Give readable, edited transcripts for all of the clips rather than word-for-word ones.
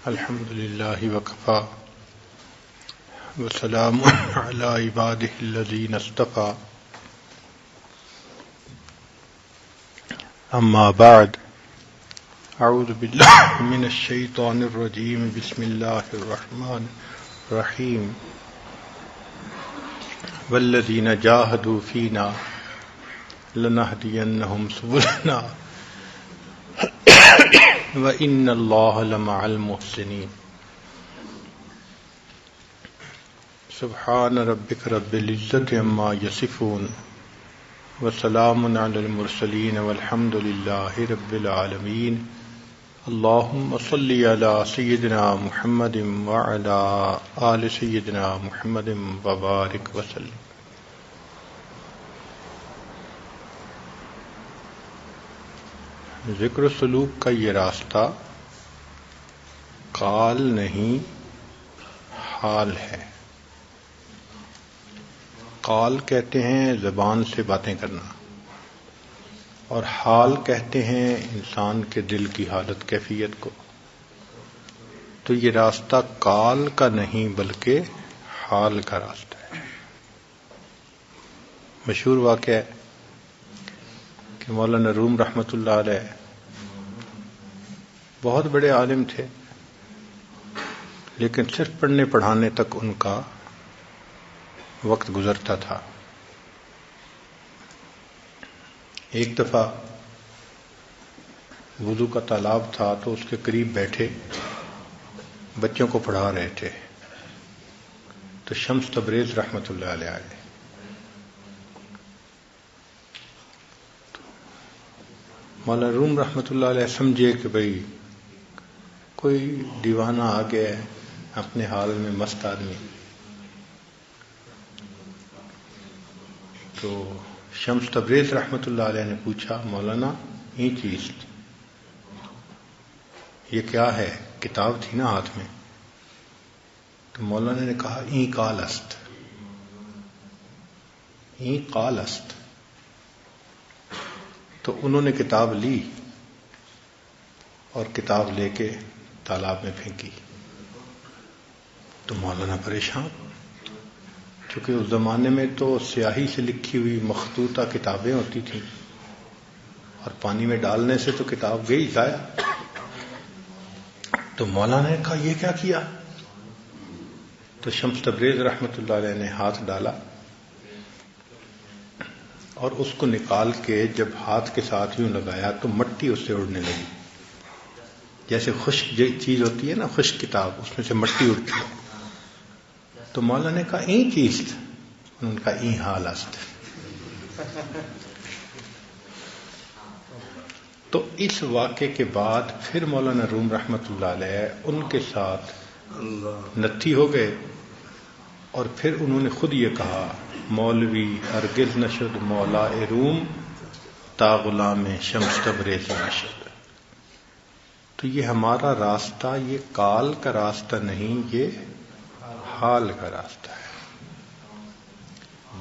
الحمد لله وكفى وسلام على عباده الذين اصطفى أما بعد أعوذ بالله من الشيطان الرجيم بسم الله الرحمن الرحيم والذين جاهدوا فينا لنهدينهم سبلنا وَإِنَّ اللَّهَ لَمَعَ الْمُحْسِنِينَ سبحان ربك رب العزة عما يصفون وسلام على المرسلين والحمد لله رب العالمين اللهم صل على سيدنا محمد وعلى آل سيدنا محمد وبارك وسلم. ذکر و سلوک کا یہ راستہ قال نہیں حال ہے. قال کہتے ہیں زبان سے باتیں کرنا اور حال کہتے ہیں انسان کے دل کی حالت کیفیت کو. تو یہ راستہ قال کا نہیں بلکہ حال کا راستہ ہے. مشہور واقعہ ہے کہ مولانا روم رحمۃ اللہ علیہ بہت بڑے عالم تھے، لیکن صرف پڑھنے پڑھانے تک ان کا وقت گزرتا تھا. ایک دفعہ وضو کا تالاب تھا تو اس کے قریب بیٹھے بچوں کو پڑھا رہے تھے تو شمس تبریز رحمۃ اللہ علیہ آئے. مولانا روم رحمۃ اللہ علیہ سمجھے کہ بھئی کوئی دیوانہ آ گیا ہے اپنے حال میں مست آدمی. تو شمس تبریز رحمۃ اللہ علیہ نے پوچھا مولانا یہ چیز یہ کیا ہے؟ کتاب تھی نا ہاتھ میں. تو مولانا نے کہا این قال است. این قال است. تو انہوں نے کتاب لی اور کتاب لے کے تالاب میں پھینکی. تو مولانا پریشان، چونکہ اس زمانے میں تو سیاہی سے لکھی ہوئی مخطوطہ کتابیں ہوتی تھیں اور پانی میں ڈالنے سے تو کتاب گئی ضائع. تو مولانا نے کہا یہ کیا کیا؟ تو شمس تبریز رحمۃ اللہ علیہ نے ہاتھ ڈالا اور اس کو نکال کے جب ہاتھ کے ساتھ یوں لگایا تو مٹی اس سے اڑنے لگی. جیسے خشک چیز ہوتی ہے نا، خشک کتاب، اس میں سے مٹی اڑتی ہے. تو مولانا نے کہا این چیز، انہوں نے کہا این حال است. تو اس واقعے کے بعد پھر مولانا روم رحمۃ اللہ علیہ ان کے ساتھ نتھی ہو گئے اور پھر انہوں نے خود یہ کہا مولوی ہرگز نشد مولا روم تا غلام شمس تبریز نشد. تو یہ ہمارا راستہ یہ قال کا راستہ نہیں، یہ حال کا راستہ ہے.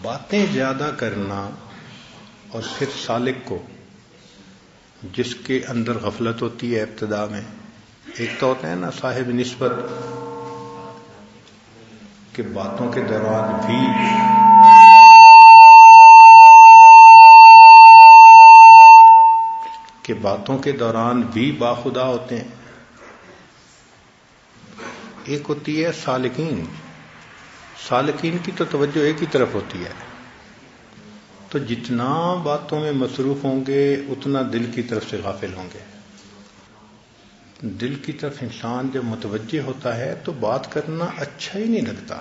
باتیں زیادہ کرنا اور پھر سالک کو جس کے اندر غفلت ہوتی ہے ابتدا میں، ایک تو ہوتا ہے نا صاحب نسبت کہ باتوں کے دوران بھی باخدا ہوتے ہیں. ایک ہوتی ہے سالکین. سالکین کی تو توجہ ایک ہی طرف ہوتی ہے، تو جتنا باتوں میں مصروف ہوں گے اتنا دل کی طرف سے غافل ہوں گے. دل کی طرف انسان جب متوجہ ہوتا ہے تو بات کرنا اچھا ہی نہیں لگتا.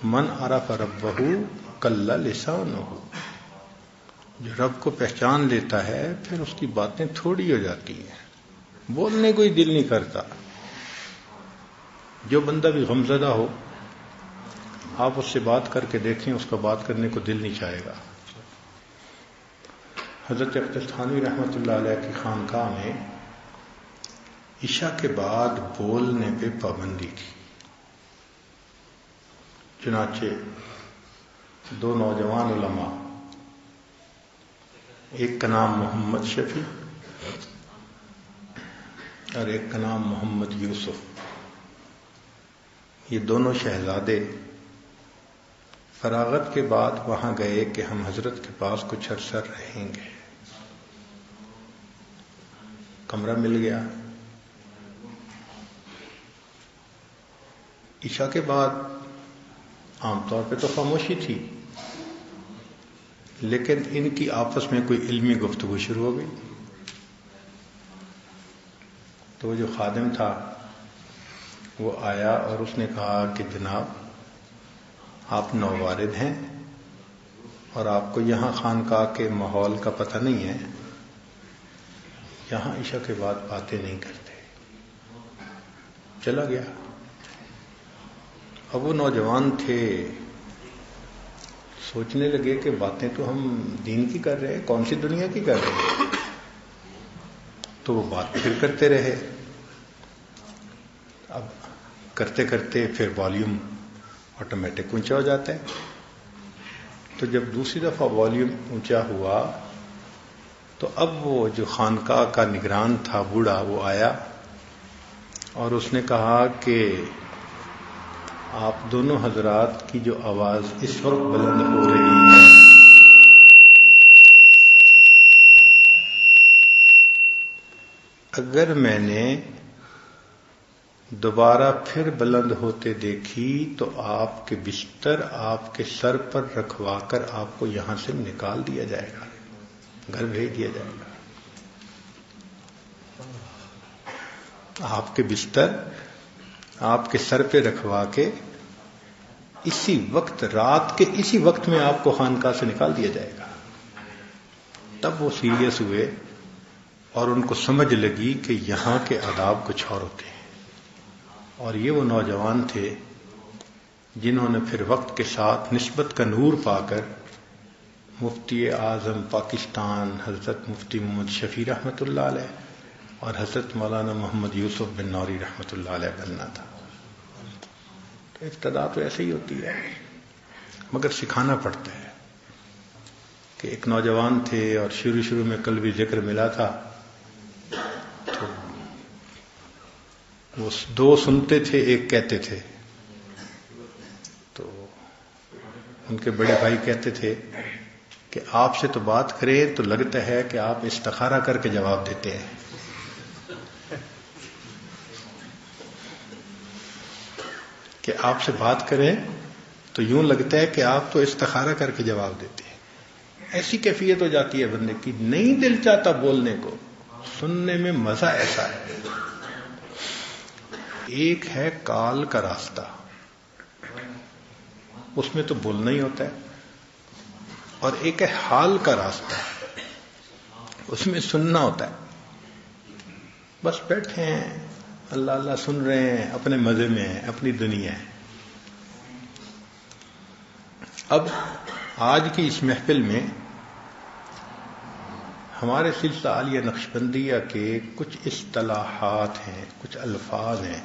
من عرف ربہ قل لسانہ. جو رب کو پہچان لیتا ہے پھر اس کی باتیں تھوڑی ہو جاتی ہیں، بولنے کو ہی دل نہیں کرتا. جو بندہ بھی غمزدہ ہو آپ اس سے بات کر کے دیکھیں، اس کا بات کرنے کو دل نہیں چاہے گا. حضرت اختر تھانوی رحمۃ اللہ علیہ کی خانقاہ میں عشاء کے بعد بولنے پہ پابندی تھی. چنانچہ دو نوجوان علماء، ایک کا نام محمد شفیع اور ایک کا نام محمد یوسف، یہ دونوں شہزادے فراغت کے بعد وہاں گئے کہ ہم حضرت کے پاس کچھ عرصہ رہیں گے۔ کمرہ مل گیا۔ عشاء کے بعد عام طور پہ تو خاموشی تھی، لیکن ان کی آپس میں کوئی علمی گفتگو شروع ہو گئی۔ تو وہ جو خادم تھا وہ آیا اور اس نے کہا کہ جناب آپ نووارد ہیں اور آپ کو یہاں خانقاہ کے ماحول کا پتہ نہیں ہے، یہاں عشاء کے بعد باتیں نہیں کرتے۔ چلا گیا۔ اب وہ نوجوان تھے، سوچنے لگے کہ باتیں تو ہم دین کی کر رہے ہیں، کون سی دنیا کی کر رہے ہیں؟ تو وہ بات پھر کرتے رہے۔ اب کرتے کرتے پھر والیوم آٹومیٹک اونچا ہو جاتا ہے۔ تو جب دوسری دفعہ والیوم اونچا ہوا تو اب وہ جو خانقاہ کا نگران تھا بوڑھا، وہ آیا اور اس نے کہا کہ آپ دونوں حضرات کی جو آواز اس وقت بلند ہو رہی ہے، اگر میں نے دوبارہ پھر بلند ہوتے دیکھی تو آپ کے بستر آپ کے سر پر رکھوا کر آپ کو یہاں سے نکال دیا جائے گا، گھر بھیج دیا جائے گا۔ آپ کے بستر آپ کے سر پہ رکھوا کے اسی وقت، رات کے اسی وقت میں آپ کو خانقاہ سے نکال دیا جائے گا۔ تب وہ سیریس ہوئے اور ان کو سمجھ لگی کہ یہاں کے آداب کچھ اور ہوتے ہیں۔ اور یہ وہ نوجوان تھے جنہوں نے پھر وقت کے ساتھ نسبت کا نور پا کر مفتی اعظم پاکستان حضرت مفتی محمد شفیع رحمۃ اللہ علیہ اور حضرت مولانا محمد یوسف بن نوری رحمۃ اللہ علیہ بننا تھا۔ تو ابتدا تو ایسے ہی ہوتی ہے، مگر سکھانا پڑتا ہے۔ کہ ایک نوجوان تھے اور شروع میں قلبی ذکر ملا تھا، تو وہ دو سنتے تھے ایک کہتے تھے۔ تو ان کے بڑے بھائی کہتے تھے کہ آپ سے تو بات کریں تو لگتا ہے کہ آپ استخارہ کر کے جواب دیتے ہیں۔ کہ آپ سے بات کریں تو یوں لگتا ہے کہ آپ تو استخارہ کر کے جواب دیتے ہیں۔ ایسی کیفیت ہو جاتی ہے بندے کی، نہیں دل چاہتا بولنے کو، سننے میں مزہ ایسا ہے۔ ایک ہے کال کا راستہ، اس میں تو بولنا ہی ہوتا ہے، اور ایک ہے حال کا راستہ، اس میں سننا ہوتا ہے۔ بس بیٹھے ہیں، اللہ اللہ سن رہے ہیں، اپنے مزے میں ہیں، اپنی دنیا ہے۔ اب آج کی اس محفل میں ہمارے سلسلہ عالیہ نقشبندیہ کے کچھ اصطلاحات ہیں، کچھ الفاظ ہیں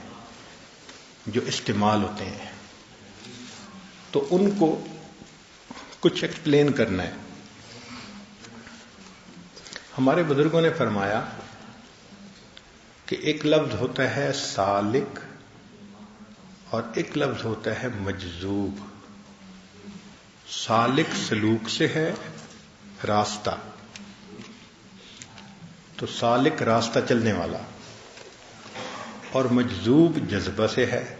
جو استعمال ہوتے ہیں، تو ان کو کچھ ایکسپلین کرنا ہے۔ ہمارے بزرگوں نے فرمایا کہ ایک لفظ ہوتا ہے سالک اور ایک لفظ ہوتا ہے مجذوب۔ سالک سلوک سے ہے، راستہ، تو سالک راستہ چلنے والا، اور مجذوب جذبہ سے ہے۔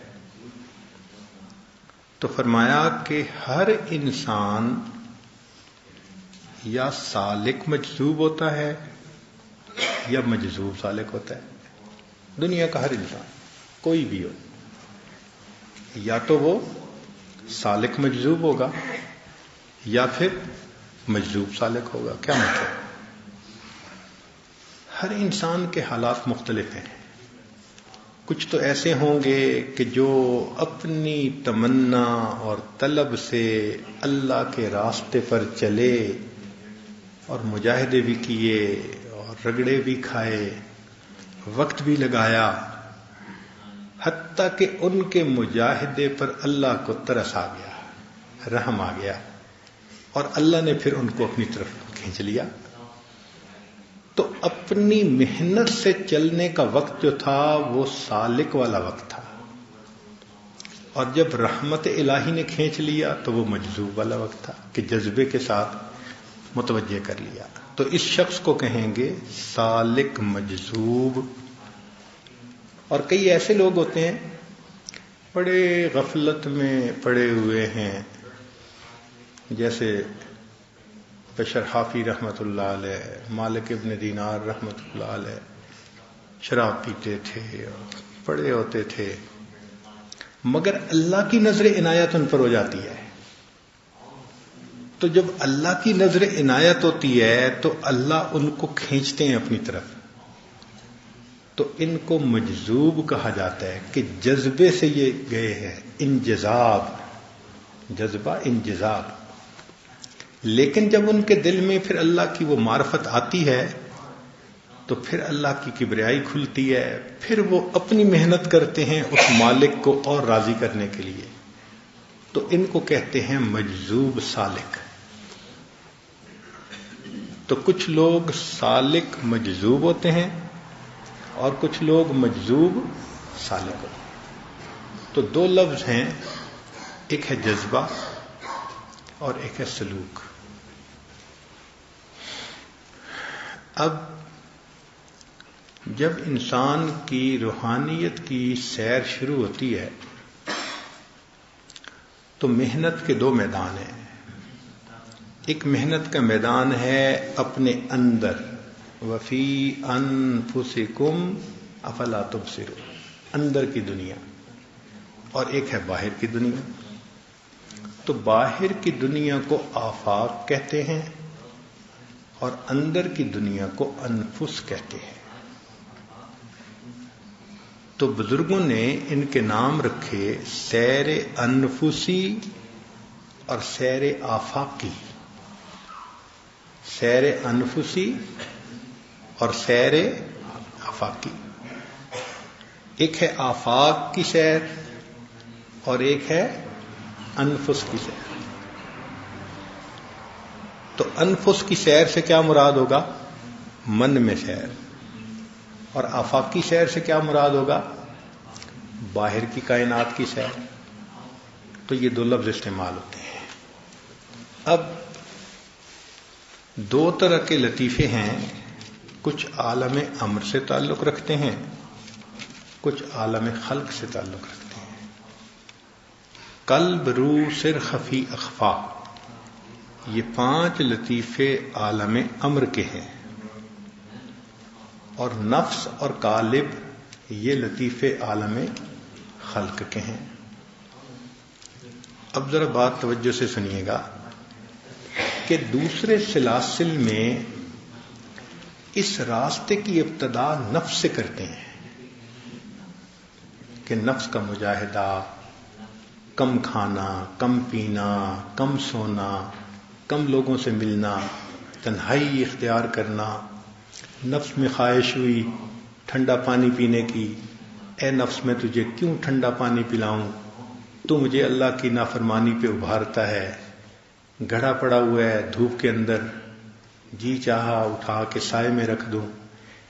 تو فرمایا کہ ہر انسان یا سالک مجذوب ہوتا ہے یا مجذوب سالک ہوتا ہے۔ دنیا کا ہر انسان کوئی بھی ہو، یا تو وہ سالک مجذوب ہوگا یا پھر مجذوب سالک ہوگا۔ کیا مطلب؟ ہر انسان کے حالات مختلف ہیں۔ کچھ تو ایسے ہوں گے کہ جو اپنی تمنا اور طلب سے اللہ کے راستے پر چلے اور مجاہدے بھی کیے اور رگڑے بھی کھائے، وقت بھی لگایا، حتیٰ کہ ان کے مجاہدے پر اللہ کو ترس آ گیا، رحم آ گیا، اور اللہ نے پھر ان کو اپنی طرف کھینچ لیا۔ تو اپنی محنت سے چلنے کا وقت جو تھا وہ سالک والا وقت تھا، اور جب رحمت الہی نے کھینچ لیا تو وہ مجذوب والا وقت تھا کہ جذبے کے ساتھ متوجہ کر لیا. تو اس شخص کو کہیں گے سالک مجذوب. اور کئی ایسے لوگ ہوتے ہیں بڑے غفلت میں پڑے ہوئے ہیں، جیسے بشر حافی رحمۃ اللہ علیہ، مالک ابن دینار رحمۃ اللہ علیہ، شراب پیتے تھے اور پڑے ہوتے تھے، مگر اللہ کی نظر عنایت ان پر ہو جاتی ہے. تو جب اللہ کی نظر عنایت ہوتی ہے تو اللہ ان کو کھینچتے ہیں اپنی طرف. تو ان کو مجذوب کہا جاتا ہے کہ جذبے سے یہ گئے ہیں، انجذاب، جذبہ انجذاب. لیکن جب ان کے دل میں پھر اللہ کی وہ معرفت آتی ہے تو پھر اللہ کی کبریائی کھلتی ہے، پھر وہ اپنی محنت کرتے ہیں اس مالک کو اور راضی کرنے کے لیے. تو ان کو کہتے ہیں مجذوب سالک. تو کچھ لوگ سالک مجذوب ہوتے ہیں اور کچھ لوگ مجذوب سالک ہوتے ہیں. تو دو لفظ ہیں، ایک ہے جذبہ اور ایک ہے سلوک. اب جب انسان کی روحانیت کی سیر شروع ہوتی ہے تو محنت کے دو میدان ہیں. ایک محنت کا میدان ہے اپنے اندر، وفی انفسکم افلا تبصرون، اندر کی دنیا، اور ایک ہے باہر کی دنیا. تو باہر کی دنیا کو آفاق کہتے ہیں اور اندر کی دنیا کو انفس کہتے ہیں. تو بزرگوں نے ان کے نام رکھے سیر انفسی اور سیر آفاقی. سیر انفسی اور سیر آفاقی. ایک ہے آفاق کی سیر اور ایک ہے انفس کی سیر. تو انفس کی سیر سے کیا مراد ہوگا؟ من میں سیر. اور آفاقی سیر سے کیا مراد ہوگا؟ باہر کی کائنات کی سیر. تو یہ دو لفظ استعمال ہوتے ہیں. اب دو طرح کے لطیفے ہیں، کچھ عالم امر سے تعلق رکھتے ہیں، کچھ عالم خلق سے تعلق رکھتے ہیں. قلب، روح، سر، خفی، اخفا، یہ 5 لطیفے عالم امر کے ہیں، اور نفس اور قالب یہ لطیفے عالم خلق کے ہیں. اب ذرا بات توجہ سے سنیے گا کہ دوسرے سلاسل میں اس راستے کی ابتدا نفس سے کرتے ہیں کہ نفس کا مجاہدہ، کم کھانا، کم پینا، کم سونا، کم لوگوں سے ملنا، تنہائی اختیار کرنا. نفس میں خواہش ہوئی ٹھنڈا پانی پینے کی، اے نفس میں تجھے کیوں ٹھنڈا پانی پلاؤں، تو مجھے اللہ کی نافرمانی پہ ابھارتا ہے. گھڑا پڑا ہوا ہے دھوپ کے اندر، جی چاہا اٹھا کے سائے میں رکھ دوں،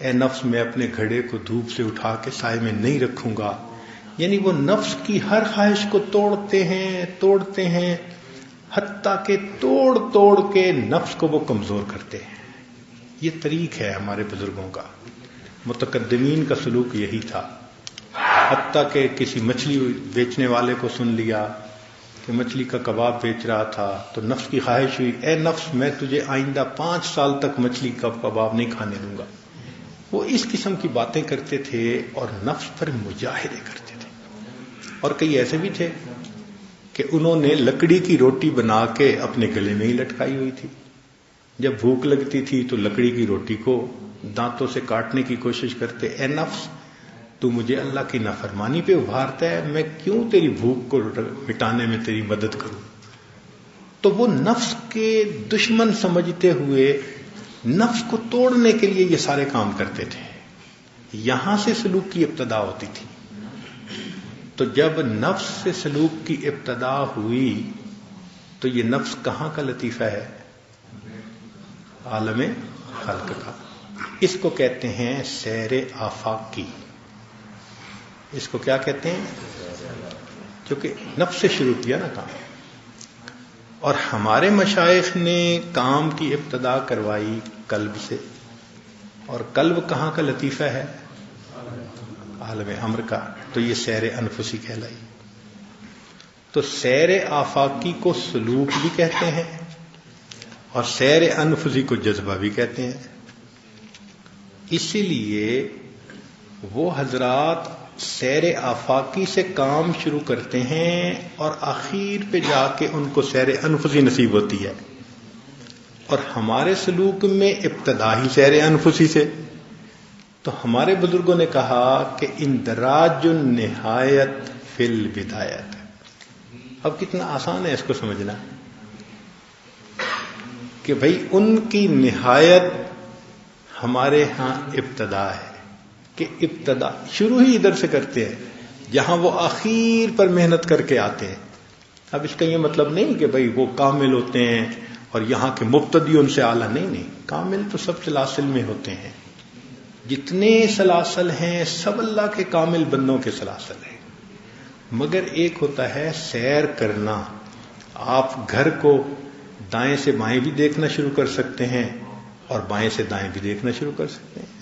اے نفس میں اپنے گھڑے کو دھوپ سے اٹھا کے سائے میں نہیں رکھوں گا. یعنی وہ نفس کی ہر خواہش کو توڑتے ہیں حتیٰ کہ توڑ کے نفس کو وہ کمزور کرتے ہیں. یہ طریق ہے ہمارے بزرگوں کا، متقدمین کا سلوک یہی تھا. حتیٰ کہ کسی مچھلی بیچنے والے کو سن لیا کہ مچھلی کا کباب بیچ رہا تھا تو نفس کی خواہش ہوئی، اے نفس میں تجھے آئندہ 5 سال تک مچھلی کا کباب نہیں کھانے دوں گا. وہ اس قسم کی باتیں کرتے تھے اور نفس پر مجاہدے کرتے تھے. اور کئی ایسے بھی تھے کہ انہوں نے لکڑی کی روٹی بنا کے اپنے گلے میں ہی لٹکائی ہوئی تھی. جب بھوک لگتی تھی تو لکڑی کی روٹی کو دانتوں سے کاٹنے کی کوشش کرتے، اے نفس تو مجھے اللہ کی نافرمانی پہ ابھارتا ہے، میں کیوں تیری بھوک کو مٹانے میں تیری مدد کروں. تو وہ نفس کے دشمن سمجھتے ہوئے نفس کو توڑنے کے لیے یہ سارے کام کرتے تھے. یہاں سے سلوک کی ابتدا ہوتی تھی. تو جب نفس سے سلوک کی ابتدا ہوئی تو یہ نفس کہاں کا لطیفہ ہے؟ عالم خلق کا. اس کو کہتے ہیں سیر آفاقی. اس کو کیا کہتے ہیں؟ چونکہ نفس سے شروع کیا نا کام. اور ہمارے مشائخ نے کام کی ابتدا کروائی قلب سے. اور قلب کہاں کا لطیفہ ہے؟ عالم امر کا. تو یہ سیر انفسی کہلائی. تو سیر آفاقی کو سلوک بھی کہتے ہیں اور سیر انفسی کو جذبہ بھی کہتے ہیں. اسی لیے وہ حضرات سیر آفاقی سے کام شروع کرتے ہیں اور آخر پہ جا کے ان کو سیر انفسی نصیب ہوتی ہے. اور ہمارے سلوک میں ابتدا ہی سیر انفسی سے. تو ہمارے بزرگوں نے کہا کہ اندراج النہایت فی البدایت. اب کتنا آسان ہے اس کو سمجھنا کہ بھئی ان کی نہایت ہمارے ہاں ابتدا ہے کہ ابتدا شروع ہی ادھر سے کرتے ہیں جہاں وہ آخر پر محنت کر کے آتے ہیں. اب اس کا یہ مطلب نہیں کہ بھئی وہ کامل ہوتے ہیں اور یہاں کے مبتدی ان سے اعلیٰ. نہیں، کامل تو سب سلاسل میں ہوتے ہیں. جتنے سلاسل ہیں سب اللہ کے کامل بندوں کے سلاسل ہیں. مگر ایک ہوتا ہے سیر کرنا. آپ گھر کو دائیں سے بائیں بھی دیکھنا شروع کر سکتے ہیں اور بائیں سے دائیں بھی دیکھنا شروع کر سکتے ہیں.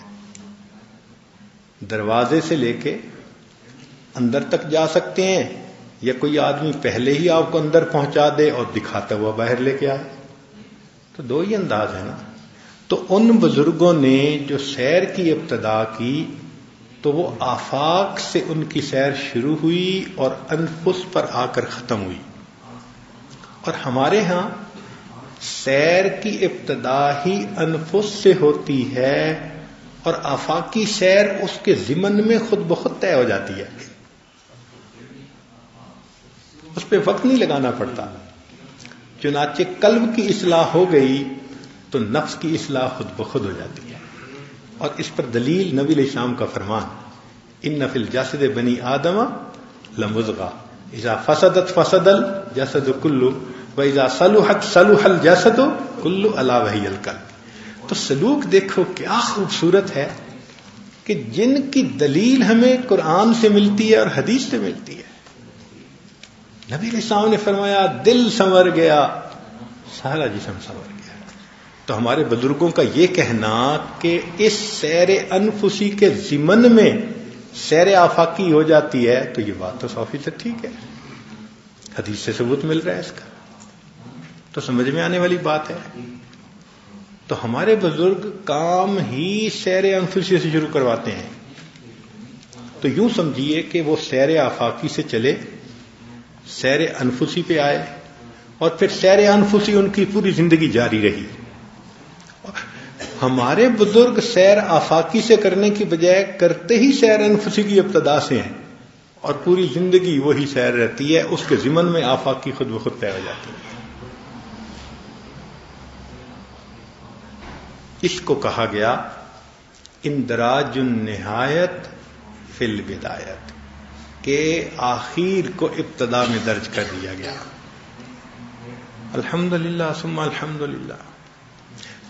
دروازے سے لے کے اندر تک جا سکتے ہیں یا کوئی آدمی پہلے ہی آپ کو اندر پہنچا دے اور دکھاتا ہوا باہر لے کے آئے. تو دو ہی انداز ہے نا. تو ان بزرگوں نے جو سیر کی ابتدا کی تو وہ آفاق سے ان کی سیر شروع ہوئی اور انفس پر آ کر ختم ہوئی. اور ہمارے ہاں سیر کی ابتدا ہی انفس سے ہوتی ہے اور آفاقی سیر اس کے ضمن میں خود بخود طے ہو جاتی ہے. اس پہ وقت نہیں لگانا پڑتا. چنانچہ قلب کی اصلاح ہو گئی تو نفس کی اصلاح خود بخود ہو جاتی ہے. اور اس پر دلیل نبی علیہ السلام کا فرمان ان فی الجسد بنی آدم لمضغہ اذا فسدت فسد الجسد کلہ واذا صلحت صلح الجسد کلہ الا وہی القلب. تو سلوک دیکھو کیا خوبصورت ہے کہ جن کی دلیل ہمیں قرآن سے ملتی ہے اور حدیث سے ملتی ہے. نبی علیہ السلام نے فرمایا دل سنور گیا سارا جسم سنور گیا. تو ہمارے بزرگوں کا یہ کہنا کہ اس سیر انفسی کے ضمن میں سیر آفاقی ہو جاتی ہے تو یہ بات تو 100% ٹھیک ہے. حدیث سے ثبوت مل رہا ہے اس کا. تو سمجھ میں آنے والی بات ہے. تو ہمارے بزرگ کام ہی سیر انفسی سے شروع کرواتے ہیں. تو یوں سمجھیے کہ وہ سیر آفاقی سے چلے سیر انفسی پہ آئے اور پھر سیر انفسی ان کی پوری زندگی جاری رہی. ہمارے بزرگ سیر آفاقی سے کرنے کی بجائے کرتے ہی سیر انفسی کی ابتدا سے ہیں اور پوری زندگی وہی سیر رہتی ہے. اس کے ضمن میں آفاقی خود بخود طے ہو جاتی ہے. اس کو کہا گیا اندراج النہایت فی البدایت کہ آخر کو ابتدا میں درج کر دیا گیا. الحمدللہ ثم الحمدللہ.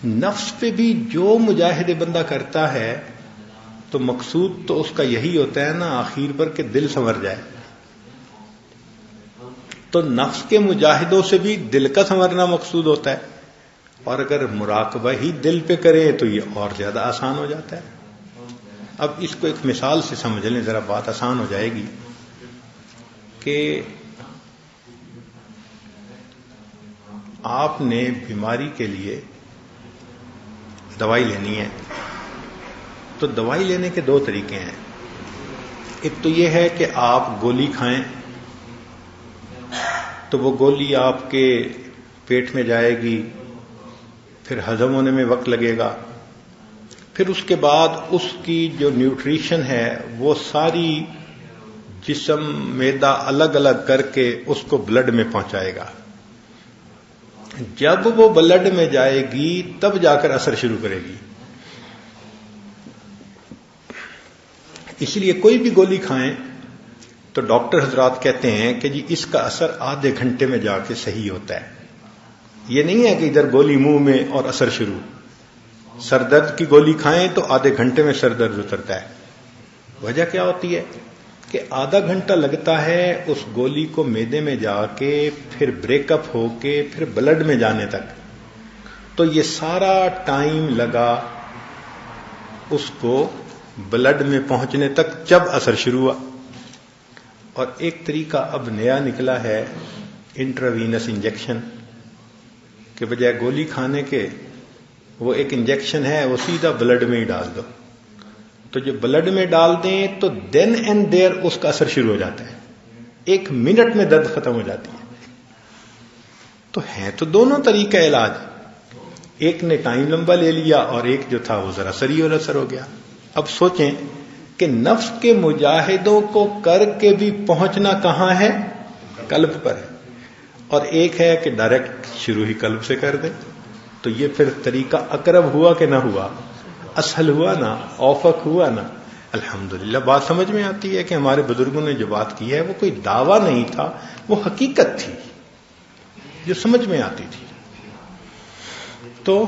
نفس پہ بھی جو مجاہدے بندہ کرتا ہے تو مقصود تو اس کا یہی ہوتا ہے نا آخر پر کہ دل سنور جائے. تو نفس کے مجاہدوں سے بھی دل کا سنورنا مقصود ہوتا ہے. اور اگر مراقبہ ہی دل پہ کرے تو یہ اور زیادہ آسان ہو جاتا ہے. اب اس کو ایک مثال سے سمجھ لیں ذرا بات آسان ہو جائے گی کہ آپ نے بیماری کے لیے دوائی لینی ہے تو دوائی لینے کے دو طریقے ہیں. ایک تو یہ ہے کہ آپ گولی کھائیں تو وہ گولی آپ کے پیٹ میں جائے گی پھر ہضم ہونے میں وقت لگے گا پھر اس کے بعد اس کی جو نیوٹریشن ہے وہ ساری جسم معدہ الگ الگ کر کے اس کو بلڈ میں پہنچائے گا. جب وہ بلڈ میں جائے گی تب جا کر اثر شروع کرے گی. اس لیے کوئی بھی گولی کھائیں تو ڈاکٹر حضرات کہتے ہیں کہ جی اس کا اثر آدھے گھنٹے میں جا کے صحیح ہوتا ہے. یہ نہیں ہے کہ ادھر گولی منہ میں اور اثر شروع. سر درد کی گولی کھائیں تو آدھے گھنٹے میں سر درد اترتا ہے. وجہ کیا ہوتی ہے کہ آدھا گھنٹہ لگتا ہے اس گولی کو معدے میں جا کے پھر بریک اپ ہو کے پھر بلڈ میں جانے تک. تو یہ سارا ٹائم لگا اس کو بلڈ میں پہنچنے تک جب اثر شروع ہوا. اور ایک طریقہ اب نیا نکلا ہے انٹراوینس انجیکشن، کہ بجائے گولی کھانے کے وہ ایک انجیکشن ہے، وہ سیدھا بلڈ میں ہی ڈال دو. تو جو بلڈ میں ڈال دیں تو دین اینڈ دیر اس کا اثر شروع ہو جاتا ہے، 1 منٹ میں درد ختم ہو جاتی ہے. تو ہیں تو دونوں طریقہ علاج، ایک نے ٹائم لمبا لے لیا اور ایک جو تھا وہ ذرا سری اور اثر ہو گیا. اب سوچیں کہ نفس کے مجاہدوں کو کر کے بھی پہنچنا کہاں ہے؟ قلب پر ہے. اور ایک ہے کہ ڈائریکٹ شروع ہی قلب سے کر دیں. تو یہ پھر طریقہ اقرب ہوا کہ نہ ہوا، اسهل ہوا نا، اوفق ہوا نا. الحمدللہ بات سمجھ میں آتی ہے کہ ہمارے بزرگوں نے جو بات کی ہے وہ کوئی دعویٰ نہیں تھا، وہ حقیقت تھی جو سمجھ میں آتی تھی. تو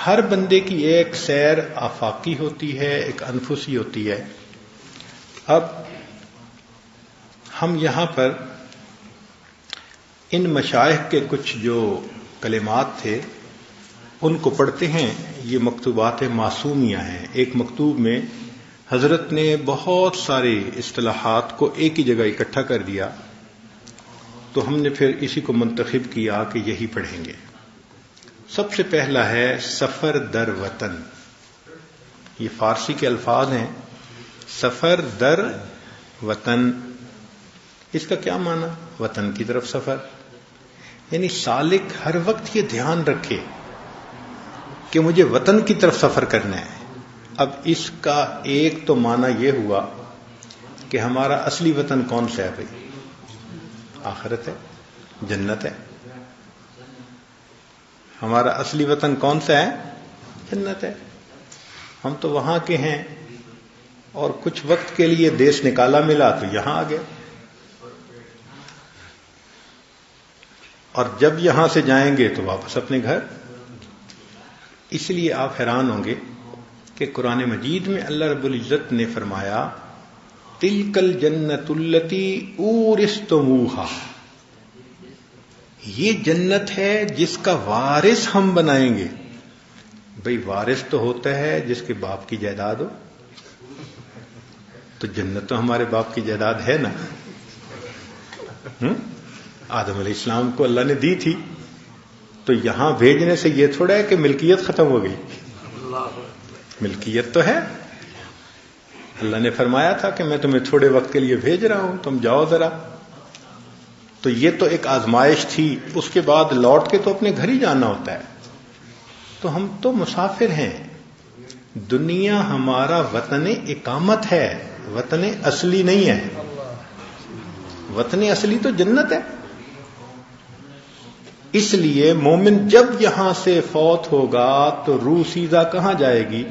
ہر بندے کی ایک سیر آفاقی ہوتی ہے، ایک انفسی ہوتی ہے. اب ہم یہاں پر ان مشائخ کے کچھ جو کلمات تھے ان کو پڑھتے ہیں. یہ مکتوبات معصومیہ ہیں. ایک مکتوب میں حضرت نے بہت سارے اصطلاحات کو ایک ہی جگہ اکٹھا کر دیا، تو ہم نے پھر اسی کو منتخب کیا کہ یہی پڑھیں گے. سب سے پہلا ہے سفر در وطن. یہ فارسی کے الفاظ ہیں. سفر در وطن، اس کا کیا معنی؟ وطن کی طرف سفر. یعنی سالک ہر وقت یہ دھیان رکھے کہ مجھے وطن کی طرف سفر کرنا ہے. اب اس کا ایک تو معنی یہ ہوا کہ ہمارا اصلی وطن کون سا ہے بھائی؟ آخرت ہے، جنت ہے. ہمارا اصلی وطن کون سا ہے؟ جنت ہے. ہم تو وہاں کے ہیں اور کچھ وقت کے لیے دیش نکالا ملا تو یہاں آ گئے، اور جب یہاں سے جائیں گے تو واپس اپنے گھر. اس لیے آپ حیران ہوں گے کہ قرآن مجید میں اللہ رب العزت نے فرمایا تلک الجنت التی اورثتموہا، یہ جنت ہے جس کا وارث ہم بنائیں گے. بھئی وارث تو ہوتا ہے جس کے باپ کی جائیداد ہو، تو جنت تو ہمارے باپ کی جائیداد ہے نا. آدم علیہ السلام کو اللہ نے دی تھی، تو یہاں بھیجنے سے یہ تھوڑا ہے کہ ملکیت ختم ہو گئی. ملکیت تو ہے. اللہ نے فرمایا تھا کہ میں تمہیں تھوڑے وقت کے لیے بھیج رہا ہوں، تم جاؤ ذرا. تو یہ تو ایک آزمائش تھی، اس کے بعد لوٹ کے تو اپنے گھر ہی جانا ہوتا ہے. تو ہم تو مسافر ہیں. دنیا ہمارا وطن اقامت ہے، وطن اصلی نہیں ہے. وطن اصلی تو جنت ہے. اس لیے مومن جب یہاں سے فوت ہوگا تو روح سیدھا کہاں جائے گی؟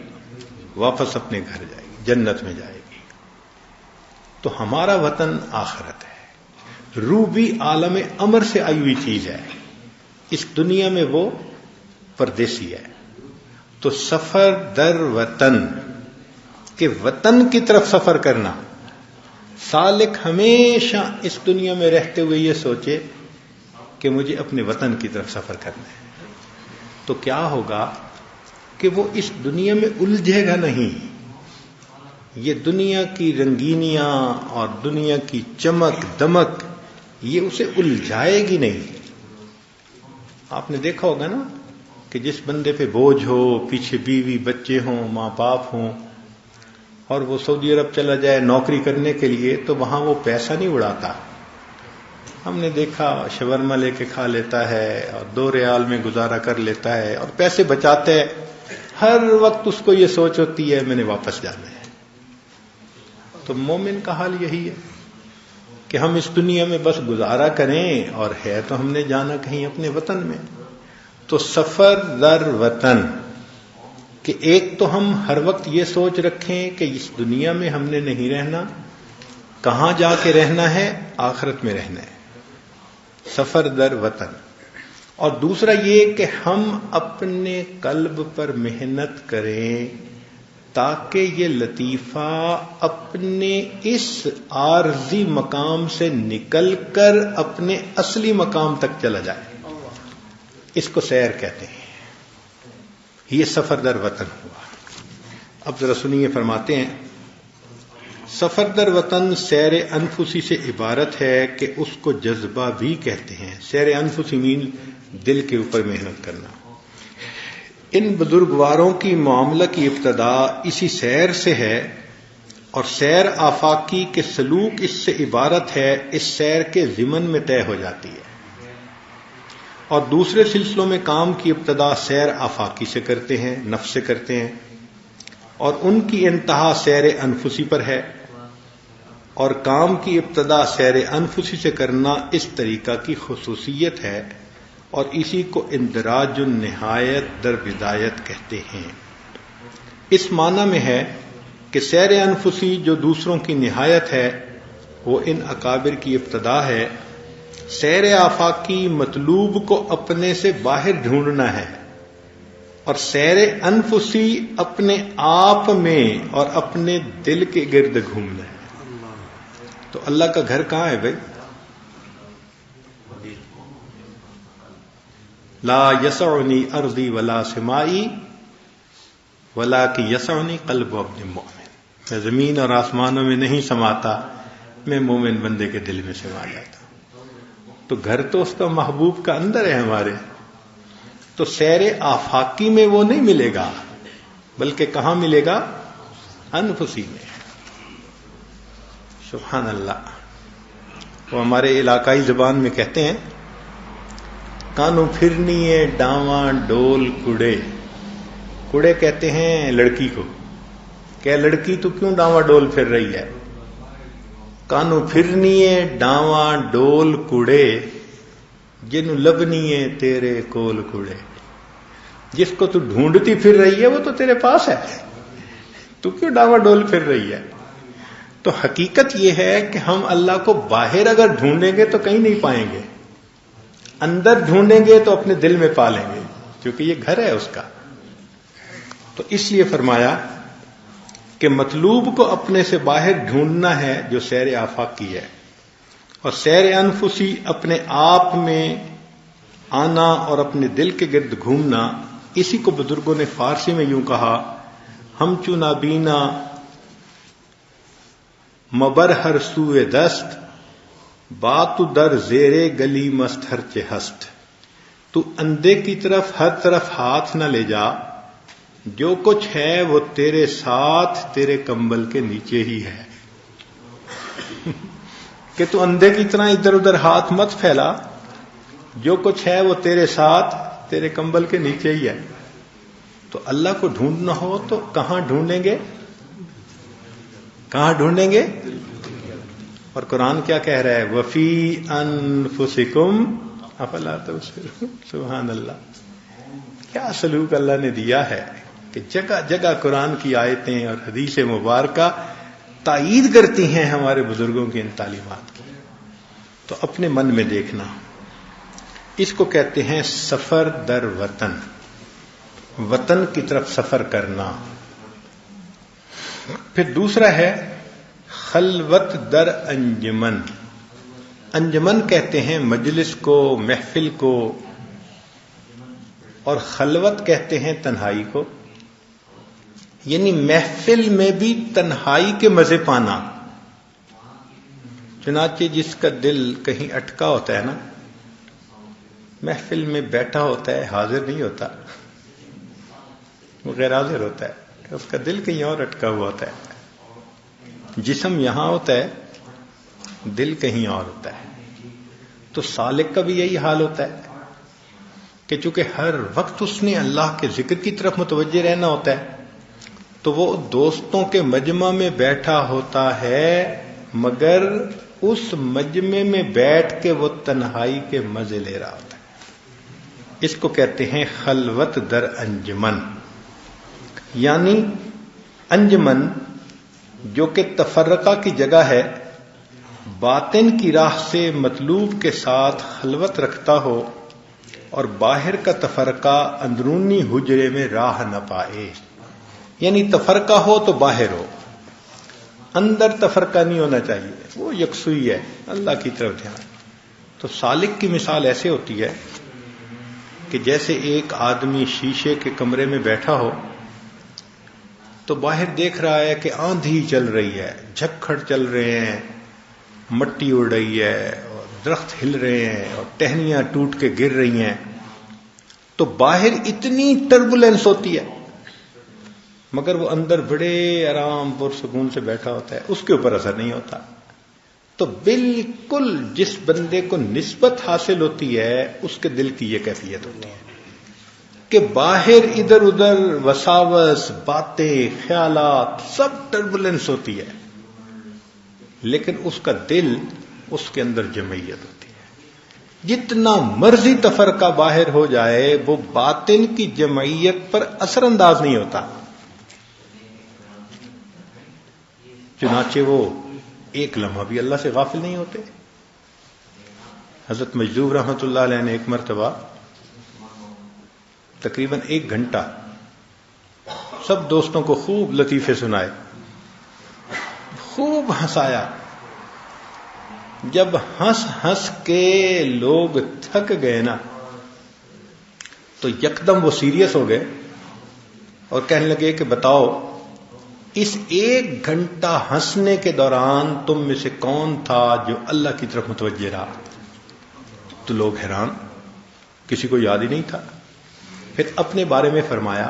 واپس اپنے گھر جائے گی، جنت میں جائے گی. تو ہمارا وطن آخرت ہے. روح بھی عالم امر سے آئی ہوئی چیز ہے، اس دنیا میں وہ پردیسی ہے. تو سفر در وطن، کہ وطن کی طرف سفر کرنا. سالک ہمیشہ اس دنیا میں رہتے ہوئے یہ سوچے کہ مجھے اپنے وطن کی طرف سفر کرنا ہے. تو کیا ہوگا کہ وہ اس دنیا میں الجھے گا نہیں. یہ دنیا کی رنگینیاں اور دنیا کی چمک دمک یہ اسے الجھائے گی نہیں. آپ نے دیکھا ہوگا نا کہ جس بندے پہ بوجھ ہو، پیچھے بیوی بچے ہوں، ماں باپ ہوں، اور وہ سعودی عرب چلا جائے نوکری کرنے کے لیے، تو وہاں وہ پیسہ نہیں اڑاتا. ہم نے دیکھا شورما لے کے کھا لیتا ہے اور 2 ریال میں گزارا کر لیتا ہے اور پیسے بچاتے ہے. ہر وقت اس کو یہ سوچ ہوتی ہے میں نے واپس جانا ہے. تو مومن کا حال یہی ہے کہ ہم اس دنیا میں بس گزارا کریں، اور ہے تو ہم نے جانا کہیں اپنے وطن میں. تو سفر در وطن، کہ ایک تو ہم ہر وقت یہ سوچ رکھیں کہ اس دنیا میں ہم نے نہیں رہنا، کہاں جا کے رہنا ہے؟ آخرت میں رہنا ہے. سفر در وطن. اور دوسرا یہ کہ ہم اپنے قلب پر محنت کریں تاکہ یہ لطیفہ اپنے اس عارضی مقام سے نکل کر اپنے اصلی مقام تک چلا جائے. اس کو سیر کہتے ہیں. یہ سفر در وطن ہوا. اب ذرا سنیے، فرماتے ہیں سفر در وطن سیر انفسی سے عبارت ہے کہ اس کو جذبہ بھی کہتے ہیں. سیر انفسی مین دل کے اوپر محنت کرنا. ان بزرگواروں کی معاملہ کی ابتدا اسی سیر سے ہے، اور سیر آفاقی کے سلوک اس سے عبارت ہے. اس سیر کے ضمن میں طے ہو جاتی ہے. اور دوسرے سلسلوں میں کام کی ابتدا سیر آفاقی سے کرتے ہیں، نفس سے کرتے ہیں، اور ان کی انتہا سیر انفسی پر ہے. اور کام کی ابتدا سیر انفسی سے کرنا اس طریقہ کی خصوصیت ہے، اور اسی کو اندراج النہایت در بدایت کہتے ہیں. اس معنی میں ہے کہ سیر انفسی جو دوسروں کی نہایت ہے وہ ان اکابر کی ابتدا ہے. سیر آفاقی مطلوب کو اپنے سے باہر ڈھونڈنا ہے، اور سیر انفسی اپنے آپ میں اور اپنے دل کے گرد گھومنا ہے. تو اللہ کا گھر کہاں ہے بھائی؟ لا یسعنی ارضی ولا سمائی ولکن یسعنی قلب عبد مومن. میں زمین اور آسمانوں میں نہیں سماتا، میں مومن بندے کے دل میں سما جاتا. تو گھر تو اس کا محبوب کا اندر ہے ہمارے. تو سیر آفاقی میں وہ نہیں ملے گا، بلکہ کہاں ملے گا؟ انفسی میں. سبحان اللہ. وہ ہمارے علاقائی زبان میں کہتے ہیں کانو پھرنیے ڈاواں ڈول کڑے. کڑے کہتے ہیں لڑکی کو. کہ لڑکی تو کیوں ڈاواں ڈول پھر رہی ہے؟ کانو پھرنیے ڈاواں ڈول کڑے جنو لبنیے تیرے کول کڑے. جس کو تو ڈھونڈتی پھر رہی ہے وہ تو تیرے پاس ہے، تو کیوں ڈاواں ڈول پھر رہی ہے؟ تو حقیقت یہ ہے کہ ہم اللہ کو باہر اگر ڈھونڈیں گے تو کہیں نہیں پائیں گے، اندر ڈھونڈیں گے تو اپنے دل میں پا لیں گے، کیونکہ یہ گھر ہے اس کا. تو اس لیے فرمایا کہ مطلوب کو اپنے سے باہر ڈھونڈنا ہے جو سیر آفاقی ہے، اور سیر انفسی اپنے آپ میں آنا اور اپنے دل کے گرد گھومنا. اسی کو بزرگوں نے فارسی میں یوں کہا ہم چو نابینا مبر ہر سوئے دست بات در زیرے گلی مست ہر چے ہست. تو اندھے کی طرف ہر طرف ہاتھ نہ لے جا، جو کچھ ہے وہ تیرے ساتھ تیرے کمبل کے نیچے ہی ہے. کہ تو اندھے کی طرح ادھر ادھر ہاتھ مت پھیلا، جو کچھ ہے وہ تیرے ساتھ تیرے کمبل کے نیچے ہی ہے. تو اللہ کو ڈھونڈنا ہو تو کہاں ڈھونڈیں گے؟ کہاں ڈھونڈیں گے؟ اور قرآن کیا کہہ رہا ہے؟ وفی انفسکم افلا تبصرون. سبحان اللہ. کیا سلوک اللہ نے دیا ہے کہ جگہ جگہ قرآن کی آیتیں اور حدیث مبارکہ تائید کرتی ہیں ہمارے بزرگوں کی ان تعلیمات کی. تو اپنے من میں دیکھنا، اس کو کہتے ہیں سفر در وطن. وطن کی طرف سفر کرنا. پھر دوسرا ہے خلوت در انجمن. انجمن کہتے ہیں مجلس کو، محفل کو، اور خلوت کہتے ہیں تنہائی کو. یعنی محفل میں بھی تنہائی کے مزے پانا. چنانچہ جس کا دل کہیں اٹکا ہوتا ہے نا، محفل میں بیٹھا ہوتا ہے، حاضر نہیں ہوتا، وہ غیر حاضر ہوتا ہے، اس کا دل کہیں اور اٹکا ہوا ہوتا ہے. جسم یہاں ہوتا ہے، دل کہیں اور ہوتا ہے. تو سالک کا بھی یہی حال ہوتا ہے کہ چونکہ ہر وقت اس نے اللہ کے ذکر کی طرف متوجہ رہنا ہوتا ہے، تو وہ دوستوں کے مجمع میں بیٹھا ہوتا ہے، مگر اس مجمع میں بیٹھ کے وہ تنہائی کے مزے لے رہا ہوتا ہے. اس کو کہتے ہیں خلوت در انجمن. یعنی انجمن جو کہ تفرقہ کی جگہ ہے، باطن کی راہ سے مطلوب کے ساتھ خلوت رکھتا ہو، اور باہر کا تفرقہ اندرونی حجرے میں راہ نہ پائے. یعنی تفرقہ ہو تو باہر ہو، اندر تفرقہ نہیں ہونا چاہیے، وہ یکسوئی ہے، اللہ کی طرف دھیان. تو سالک کی مثال ایسے ہوتی ہے کہ جیسے ایک آدمی شیشے کے کمرے میں بیٹھا ہو تو باہر دیکھ رہا ہے کہ آندھی چل رہی ہے، جھکڑ چل رہے ہیں، مٹی اڑ رہی ہے اور درخت ہل رہے ہیں اور ٹہنیاں ٹوٹ کے گر رہی ہیں. تو باہر اتنی ٹربولینس ہوتی ہے مگر وہ اندر بڑے آرام پرسکون سے بیٹھا ہوتا ہے، اس کے اوپر اثر نہیں ہوتا. تو بالکل جس بندے کو نسبت حاصل ہوتی ہے اس کے دل کی یہ کیفیت ہوتی ہے کہ باہر ادھر ادھر وساوس، باتیں، خیالات، سب ٹربولینس ہوتی ہے، لیکن اس کا دل، اس کے اندر جمعیت ہوتی ہے. جتنا مرضی تفرقہ باہر ہو جائے وہ باطن کی جمعیت پر اثر انداز نہیں ہوتا. چنانچہ وہ ایک لمحہ بھی اللہ سے غافل نہیں ہوتے. حضرت مجذوب رحمۃ اللہ علیہ نے ایک مرتبہ تقریباً 1 گھنٹہ سب دوستوں کو خوب لطیفے سنائے، خوب ہنسایا. جب ہنس ہنس کے لوگ تھک گئے نا تو یکدم وہ سیریس ہو گئے اور کہنے لگے کہ بتاؤ اس 1 گھنٹہ ہنسنے کے دوران تم میں سے کون تھا جو اللہ کی طرف متوجہ رہا؟ تو لوگ حیران، کسی کو یاد ہی نہیں تھا. پھر اپنے بارے میں فرمایا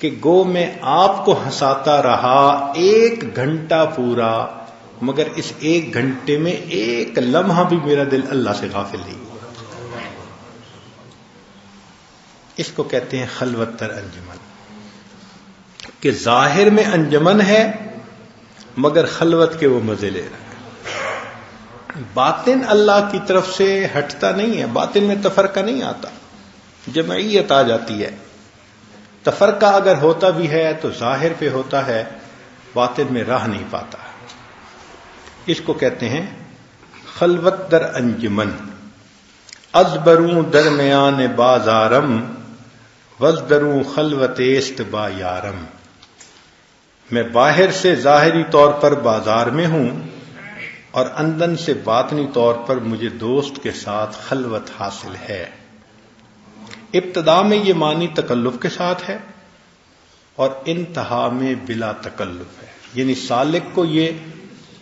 کہ گو میں آپ کو ہنساتا رہا 1 گھنٹہ پورا، مگر اس 1 گھنٹے میں 1 لمحہ بھی میرا دل اللہ سے غافل نہیں. اس کو کہتے ہیں خلوت تر انجمن، کہ ظاہر میں انجمن ہے مگر خلوت کے وہ مزے لے رہا ہے. باطن اللہ کی طرف سے ہٹتا نہیں ہے، باطن میں تفرقہ نہیں آتا، جمعیت آ جاتی ہے. تفرقہ اگر ہوتا بھی ہے تو ظاہر پہ ہوتا ہے، باطن میں راہ نہیں پاتا. اس کو کہتے ہیں خلوت در انجمن. ازبروں درمیان بازارم وزدروں خلوت است با یارم. میں باہر سے ظاہری طور پر بازار میں ہوں اور اندر سے باطنی طور پر مجھے دوست کے ساتھ خلوت حاصل ہے. ابتدا میں یہ معنی تکلف کے ساتھ ہے اور انتہا میں بلا تکلف ہے. یعنی سالک کو یہ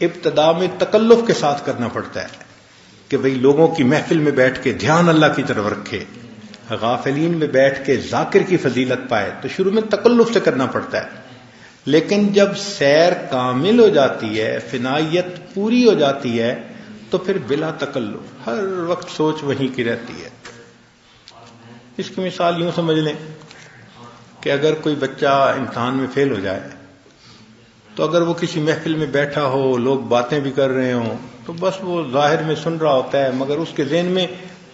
ابتدا میں تکلف کے ساتھ کرنا پڑتا ہے کہ بھئی لوگوں کی محفل میں بیٹھ کے دھیان اللہ کی طرف رکھے، غافلین میں بیٹھ کے ذاکر کی فضیلت پائے، تو شروع میں تکلف سے کرنا پڑتا ہے. لیکن جب سیر کامل ہو جاتی ہے، فنائیت پوری ہو جاتی ہے، تو پھر بلا تکلف ہر وقت سوچ وہیں کی رہتی ہے. اس کی مثال یوں سمجھ لیں کہ اگر کوئی بچہ امتحان میں فیل ہو جائے تو اگر وہ کسی محفل میں بیٹھا ہو، لوگ باتیں بھی کر رہے ہوں، تو بس وہ ظاہر میں سن رہا ہوتا ہے مگر اس کے ذہن میں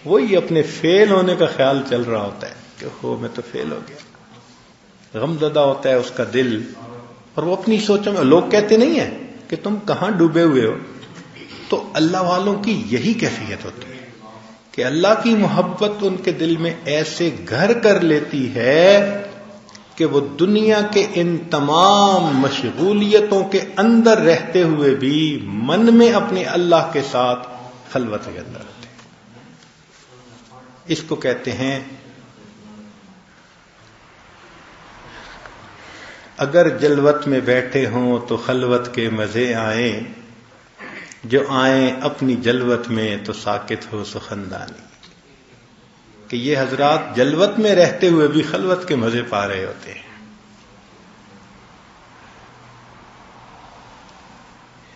وہی اپنے فیل ہونے کا خیال چل رہا ہوتا ہے کہ ہو میں تو فیل ہو گیا. غم زدہ ہوتا ہے اس کا دل، اور وہ اپنی سوچوں میں. لوگ کہتے نہیں ہیں کہ تم کہاں ڈوبے ہوئے ہو. تو اللہ والوں کی یہی کیفیت ہوتی ہے کہ اللہ کی محبت ان کے دل میں ایسے گھر کر لیتی ہے کہ وہ دنیا کے ان تمام مشغولیتوں کے اندر رہتے ہوئے بھی من میں اپنے اللہ کے ساتھ خلوت کے اندر رہتے ہیں. اس کو کہتے ہیں اگر جلوت میں بیٹھے ہوں تو خلوت کے مزے آئیں، جو آئیں اپنی جلوت میں تو ساکت ہو سخندانی. کہ یہ حضرات جلوت میں رہتے ہوئے بھی خلوت کے مزے پا رہے ہوتے ہیں.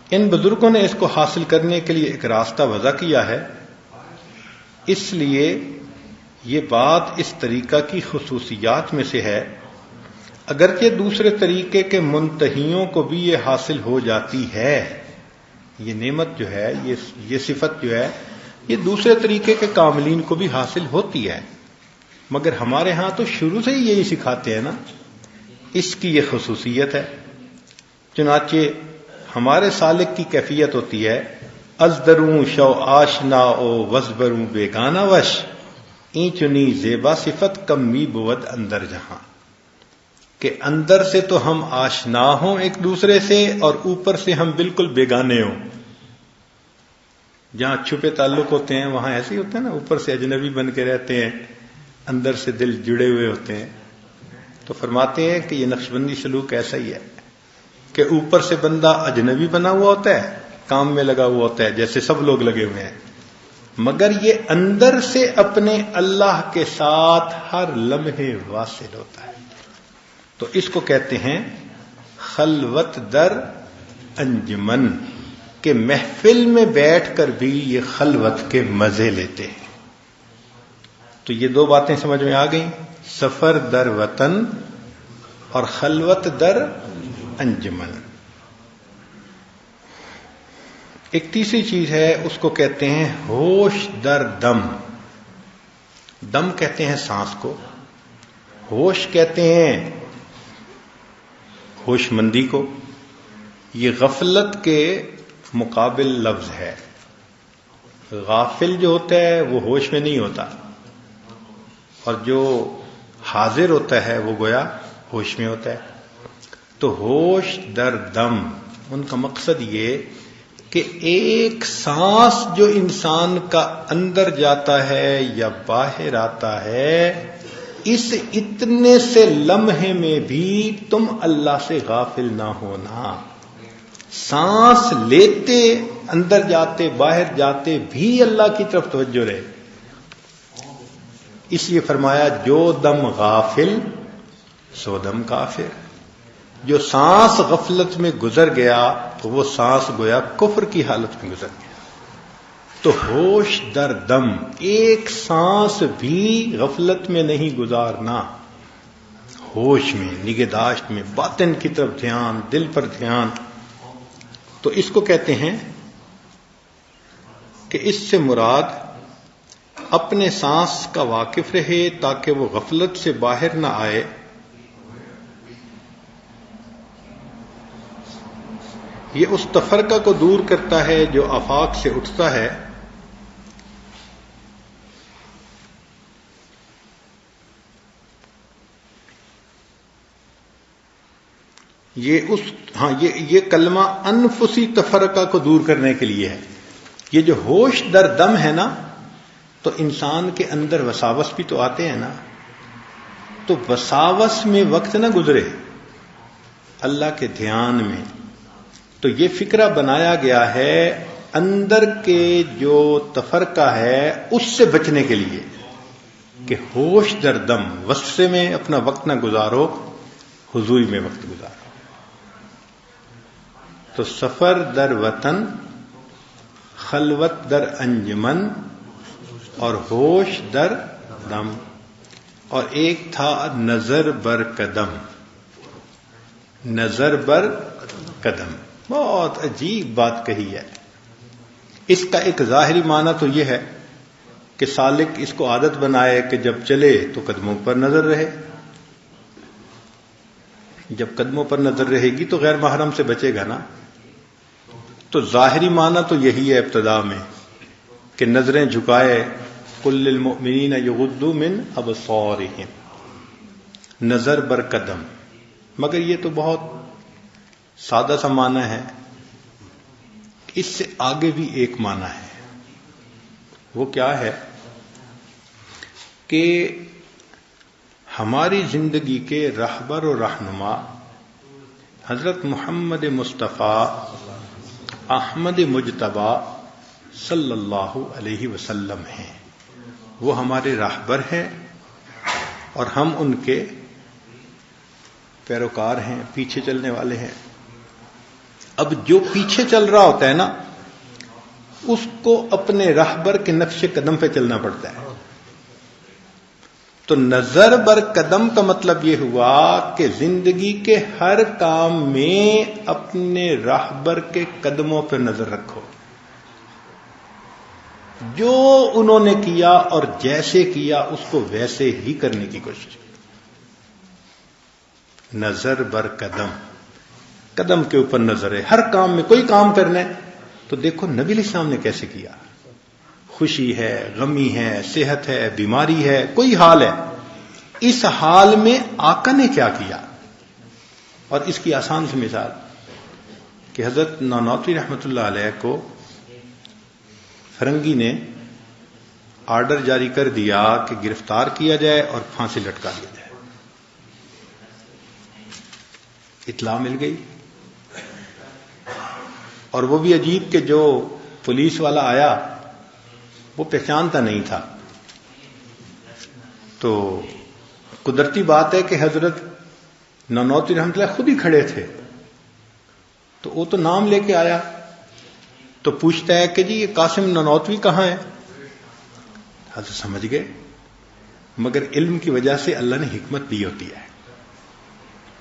ان بزرگوں نے اس کو حاصل کرنے کے لیے ایک راستہ وضع کیا ہے. اس لیے یہ بات اس طریقہ کی خصوصیات میں سے ہے، اگرچہ دوسرے طریقے کے منتہیوں کو بھی یہ حاصل ہو جاتی ہے. یہ نعمت جو ہے، یہ صفت جو ہے، یہ دوسرے طریقے کے کاملین کو بھی حاصل ہوتی ہے، مگر ہمارے ہاں تو شروع سے ہی یہی سکھاتے ہیں نا. اس کی یہ خصوصیت ہے. چنانچہ ہمارے سالک کی کیفیت ہوتی ہے ازدروں شو آشنا او وزبروں بیگانہ وش. این چنی زیبا صفت کمی بود اندر جہاں، کہ اندر سے تو ہم آشنا ہوں ایک دوسرے سے اور اوپر سے ہم بالکل بیگانے ہوں. جہاں چھپے تعلق ہوتے ہیں وہاں ایسے ہی ہوتے ہیں نا، اوپر سے اجنبی بن کے رہتے ہیں، اندر سے دل جڑے ہوئے ہوتے ہیں. تو فرماتے ہیں کہ یہ نقشبندی سلوک ایسا ہی ہے کہ اوپر سے بندہ اجنبی بنا ہوا ہوتا ہے، کام میں لگا ہوا ہوتا ہے جیسے سب لوگ لگے ہوئے ہیں، مگر یہ اندر سے اپنے اللہ کے ساتھ ہر لمحے واصل ہوتا ہے. تو اس کو کہتے ہیں خلوت در انجمن، کہ محفل میں بیٹھ کر بھی یہ خلوت کے مزے لیتے ہیں. تو یہ دو باتیں سمجھ میں آ گئیں، سفر در وطن اور خلوت در انجمن. ایک تیسری چیز ہے، اس کو کہتے ہیں ہوش در دم. دم کہتے ہیں سانس کو، ہوش کہتے ہیں ہوش مندی کو. یہ غفلت کے مقابل لفظ ہے. غافل جو ہوتا ہے وہ ہوش میں نہیں ہوتا، اور جو حاضر ہوتا ہے وہ گویا ہوش میں ہوتا ہے. تو ہوش در دم، ان کا مقصد یہ کہ ایک سانس جو انسان کا اندر جاتا ہے یا باہر آتا ہے، اس اتنے سے لمحے میں بھی تم اللہ سے غافل نہ ہونا. سانس لیتے، اندر جاتے باہر جاتے بھی اللہ کی طرف توجہ رہے. اس لیے فرمایا جو دم غافل سو دم کافر. جو سانس غفلت میں گزر گیا تو وہ سانس گویا کفر کی حالت میں گزر گیا. تو ہوش در دم، ایک سانس بھی غفلت میں نہیں گزارنا، ہوش میں، نگہداشت میں، باطن کی طرف دھیان، دل پر دھیان. تو اس کو کہتے ہیں کہ اس سے مراد اپنے سانس کا واقف رہے تاکہ وہ غفلت سے باہر نہ آئے. یہ اس تفرقہ کو دور کرتا ہے جو آفاق سے اٹھتا ہے. یہ کلمہ انفسی تفرقہ کو دور کرنے کے لیے ہے. یہ جو ہوش در دم ہے نا، تو انسان کے اندر وساوس بھی تو آتے ہیں نا، تو وساوس میں وقت نہ گزرے اللہ کے دھیان میں. تو یہ فکرہ بنایا گیا ہے اندر کے جو تفرقہ ہے اس سے بچنے کے لیے کہ ہوش در دم، وسوسے میں اپنا وقت نہ گزارو، حضوری میں وقت گزارو. تو سفر در وطن، خلوت در انجمن اور ہوش در دم. اور ایک تھا نظر بر قدم. نظر بر قدم بہت عجیب بات کہی ہے. اس کا ایک ظاہری معنی تو یہ ہے کہ سالک اس کو عادت بنائے کہ جب چلے تو قدموں پر نظر رہے. جب قدموں پر نظر رہے گی تو غیر محرم سے بچے گا نا. تو ظاہری معنی تو یہی ہے ابتدا میں کہ نظریں جھکائے، قل للمؤمنین یغضوا من ابصارہم، نظر بر قدم. مگر یہ تو بہت سادہ سا معنی ہے. اس سے آگے بھی ایک معنی ہے. وہ کیا ہے کہ ہماری زندگی کے رہبر و رہنما حضرت محمد مصطفیٰ احمد مجتبی صلی اللہ علیہ وسلم ہیں. وہ ہمارے راہبر ہیں اور ہم ان کے پیروکار ہیں، پیچھے چلنے والے ہیں. اب جو پیچھے چل رہا ہوتا ہے نا، اس کو اپنے راہبر کے نقش قدم پہ چلنا پڑتا ہے. تو نظر بر قدم کا مطلب یہ ہوا کہ زندگی کے ہر کام میں اپنے راہبر کے قدموں پہ نظر رکھو. جو انہوں نے کیا اور جیسے کیا اس کو ویسے ہی کرنے کی کوشش. نظر بر قدم، قدم کے اوپر نظر ہے. ہر کام میں کوئی کام کرنا ہے تو دیکھو نبی علیہ السلام نے کیسے کیا، خوشی ہے، غمی ہے، صحت ہے، بیماری ہے، کوئی حال ہے، اس حال میں آقا نے کیا کیا؟ اور اس کی آسان سی مثال کہ حضرت نانوتوی رحمۃ اللہ علیہ کو فرنگی نے آرڈر جاری کر دیا کہ گرفتار کیا جائے اور پھانسی لٹکا دیا جائے. اطلاع مل گئی، اور وہ بھی عجیب کہ جو پولیس والا آیا وہ پہچانتا نہیں تھا. تو قدرتی بات ہے کہ حضرت نانوتوی رحمۃ اللہ خود ہی کھڑے تھے، تو وہ تو نام لے کے آیا، تو پوچھتا ہے کہ جی یہ قاسم نانوتوی کہاں ہے؟ حضرت سمجھ گئے، مگر علم کی وجہ سے اللہ نے حکمت دی ہوتی ہے.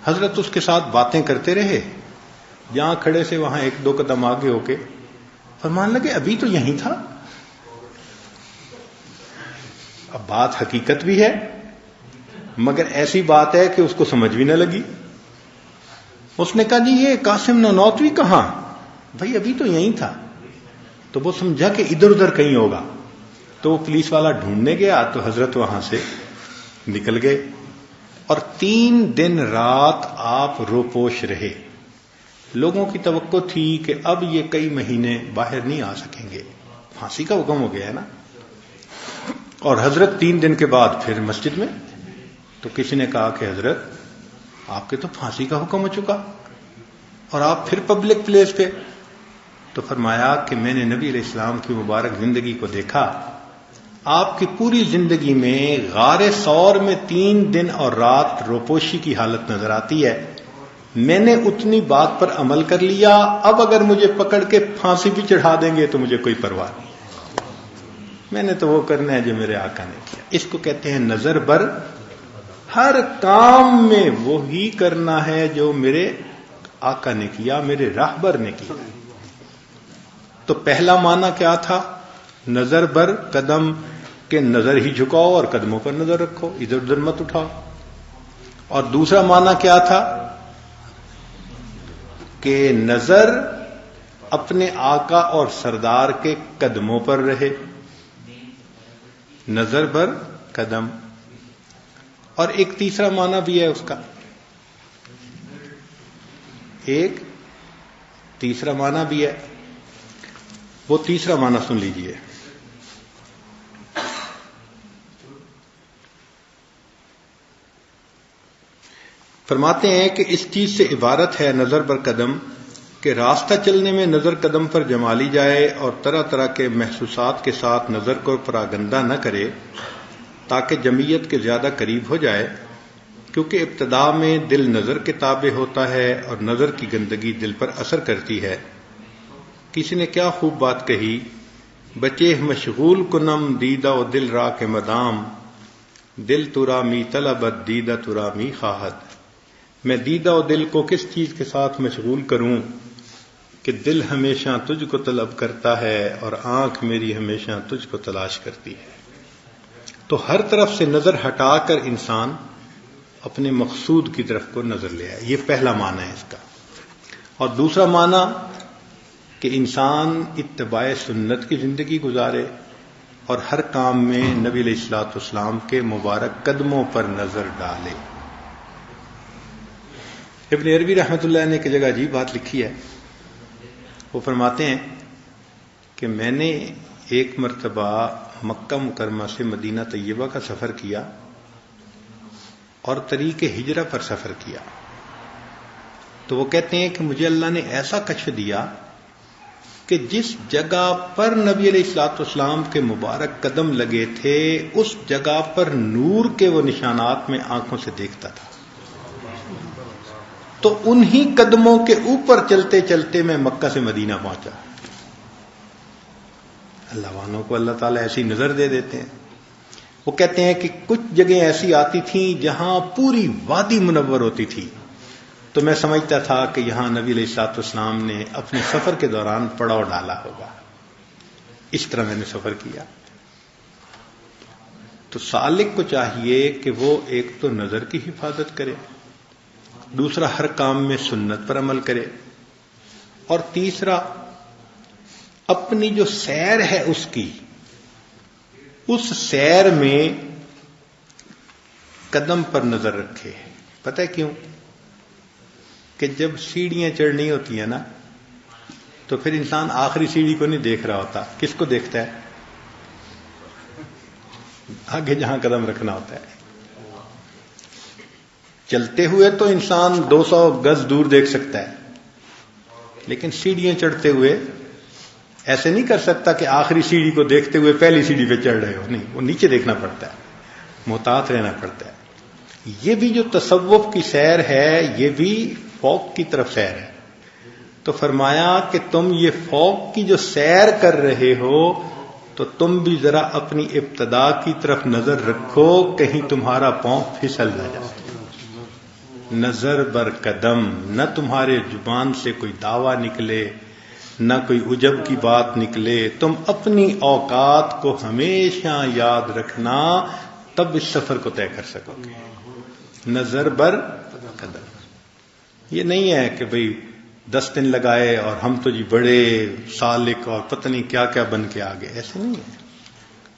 حضرت اس کے ساتھ باتیں کرتے رہے، جہاں کھڑے سے وہاں ایک دو قدم آگے ہو کے فرمان لگے ابھی تو یہیں تھا. اب بات حقیقت بھی ہے، مگر ایسی بات ہے کہ اس کو سمجھ بھی نہ لگی. اس نے کہا جی یہ قاسم نانوتوی کہاں؟ بھائی ابھی تو یہیں تھا. تو وہ سمجھا کہ ادھر ادھر کہیں ہوگا، تو وہ پولیس والا ڈھونڈنے گیا، تو حضرت وہاں سے نکل گئے، اور 3 دن رات آپ روپوش رہے. لوگوں کی توقع تھی کہ اب یہ کئی مہینے باہر نہیں آ سکیں گے، پھانسی کا حکم ہو گیا ہے نا. اور حضرت 3 دن کے بعد پھر مسجد میں، تو کسی نے کہا کہ حضرت آپ کے تو پھانسی کا حکم ہو چکا اور آپ پھر پبلک پلیس پہ. تو فرمایا کہ میں نے نبی علیہ السلام کی مبارک زندگی کو دیکھا، آپ کی پوری زندگی میں غار ثور میں 3 دن اور رات روپوشی کی حالت نظر آتی ہے. میں نے اتنی بات پر عمل کر لیا، اب اگر مجھے پکڑ کے پھانسی بھی چڑھا دیں گے تو مجھے کوئی پرواہ نہیں، میں نے تو وہ کرنا ہے جو میرے آقا نے کیا. اس کو کہتے ہیں نظر بر. ہر کام میں وہی کرنا ہے جو میرے آقا نے کیا، میرے راہبر نے کیا. تو پہلا معنی کیا تھا؟ نظر بر قدم، کہ نظر ہی جھکاؤ اور قدموں پر نظر رکھو، ادھر ادھر مت اٹھاؤ. اور دوسرا معنی کیا تھا؟ کہ نظر اپنے آقا اور سردار کے قدموں پر رہے، نظر بر قدم. اور ایک تیسرا معنی بھی ہے اس کا، ایک تیسرا معنی بھی ہے. وہ تیسرا معنی سن لیجئے. فرماتے ہیں کہ اس چیز سے عبارت ہے نظر بر قدم کہ راستہ چلنے میں نظر قدم پر جما لی جائے اور طرح طرح کے محسوسات کے ساتھ نظر کو پراگندہ نہ کرے تاکہ جمعیت کے زیادہ قریب ہو جائے، کیونکہ ابتدا میں دل نظر کے تابع ہوتا ہے اور نظر کی گندگی دل پر اثر کرتی ہے. کسی نے کیا خوب بات کہی، بچے مشغول کنم دیدہ و دل را کے مدام، دل ترا می طلبت دیدہ ترا می خواہت. میں دیدہ و دل کو کس چیز کے ساتھ مشغول کروں کہ دل ہمیشہ تجھ کو طلب کرتا ہے اور آنکھ میری ہمیشہ تجھ کو تلاش کرتی ہے. تو ہر طرف سے نظر ہٹا کر انسان اپنے مقصود کی طرف کو نظر لے آئے. یہ پہلا معنی ہے اس کا. اور دوسرا معنی کہ انسان اتباع سنت کی زندگی گزارے اور ہر کام میں نبی علیہ الصلوۃ والسلام کے مبارک قدموں پر نظر ڈالے. ابن عربی رحمۃ اللہ نے ایک جگہ عجیب بات لکھی ہے. وہ فرماتے ہیں کہ میں نے ایک مرتبہ مکہ مکرمہ سے مدینہ طیبہ کا سفر کیا اور طریق ہجرہ پر سفر کیا. تو وہ کہتے ہیں کہ مجھے اللہ نے ایسا کشف دیا کہ جس جگہ پر نبی علیہ الصلوۃ والسلام کے مبارک قدم لگے تھے اس جگہ پر نور کے وہ نشانات میں آنکھوں سے دیکھتا تھا. تو انہی قدموں کے اوپر چلتے چلتے میں مکہ سے مدینہ پہنچا. اللہ والوں کو اللہ تعالیٰ ایسی نظر دے دیتے ہیں. وہ کہتے ہیں کہ کچھ جگہیں ایسی آتی تھیں جہاں پوری وادی منور ہوتی تھی، تو میں سمجھتا تھا کہ یہاں نبی علیہ الصلوۃ والسلام نے اپنے سفر کے دوران پڑاؤ ڈالا ہوگا. اس طرح میں نے سفر کیا. تو سالک کو چاہیے کہ وہ ایک تو نظر کی حفاظت کرے، دوسرا ہر کام میں سنت پر عمل کرے، اور تیسرا اپنی جو سیر ہے اس کی اس سیر میں قدم پر نظر رکھے. پتہ ہے کیوں؟ کہ جب سیڑھیاں چڑھنی ہوتی ہیں نا تو پھر انسان آخری سیڑھی کو نہیں دیکھ رہا ہوتا. کس کو دیکھتا ہے؟ آگے جہاں قدم رکھنا ہوتا ہے. چلتے ہوئے تو انسان 200 گز دور دیکھ سکتا ہے, لیکن سیڑھیاں چڑھتے ہوئے ایسے نہیں کر سکتا کہ آخری سیڑھی کو دیکھتے ہوئے پہلی سیڑھی پہ چڑھ رہے ہو. نہیں, وہ نیچے دیکھنا پڑتا ہے, محتاط رہنا پڑتا ہے. یہ بھی جو تصوف کی سیر ہے یہ بھی فوق کی طرف سیر ہے. تو فرمایا کہ تم یہ فوق کی جو سیر کر رہے ہو تو تم بھی ذرا اپنی ابتدا کی طرف نظر رکھو, کہیں تمہارا پاؤں پھسل نہ جائے. نظر بر قدم, نہ تمہارے زبان سے کوئی دعویٰ نکلے, نہ کوئی عجب کی بات نکلے. تم اپنی اوقات کو ہمیشہ یاد رکھنا, تب اس سفر کو طے کر سکو گے. نظر بر قدم. یہ نہیں ہے کہ بھئی 10 دن لگائے اور ہم تو جی بڑے سالک اور پتہ نہیں کیا کیا بن کے آگے. ایسے نہیں ہے.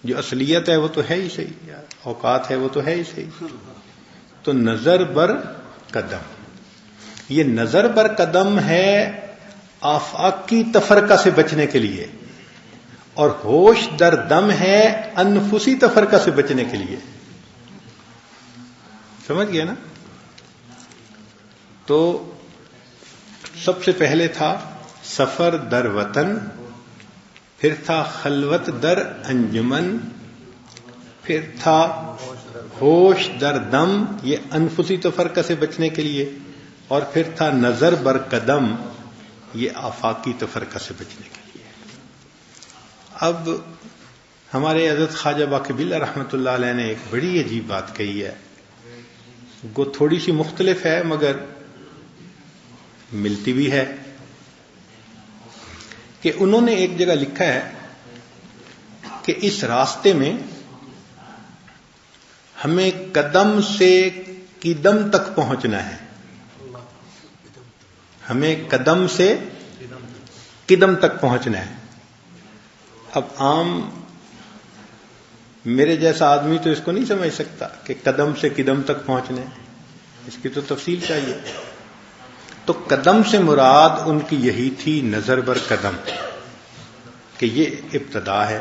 جو اصلیت ہے وہ تو ہے ہی صحیح, اوقات ہے وہ تو ہے ہی صحیح. تو نظر بر قدم, یہ نظر بر قدم ہے آفاقی تفرقہ سے بچنے کے لیے, اور ہوش در دم ہے انفسی تفرقہ سے بچنے کے لیے. سمجھ گئے نا؟ تو سب سے پہلے تھا سفر در وطن, پھر تھا خلوت در انجمن, پھر تھا ہوش در دم, یہ انفسی تفرقہ سے بچنے کے لیے, اور پھر تھا نظر بر قدم, یہ آفاقی تفرقہ سے بچنے کے لیے. اب ہمارے حضرت خواجہ باقی باللہ رحمۃ اللہ علیہ نے ایک بڑی عجیب بات کہی ہے, وہ تھوڑی سی مختلف ہے مگر ملتی بھی ہے. کہ انہوں نے ایک جگہ لکھا ہے کہ اس راستے میں ہمیں قدم سے قدم تک پہنچنا ہے. ہمیں قدم سے قدم تک پہنچنا ہے. اب عام میرے جیسا آدمی تو اس کو نہیں سمجھ سکتا کہ قدم سے قدم تک پہنچنا ہے, اس کی تو تفصیل چاہیے. تو قدم سے مراد ان کی یہی تھی نظر بر قدم, کہ یہ ابتدا ہے,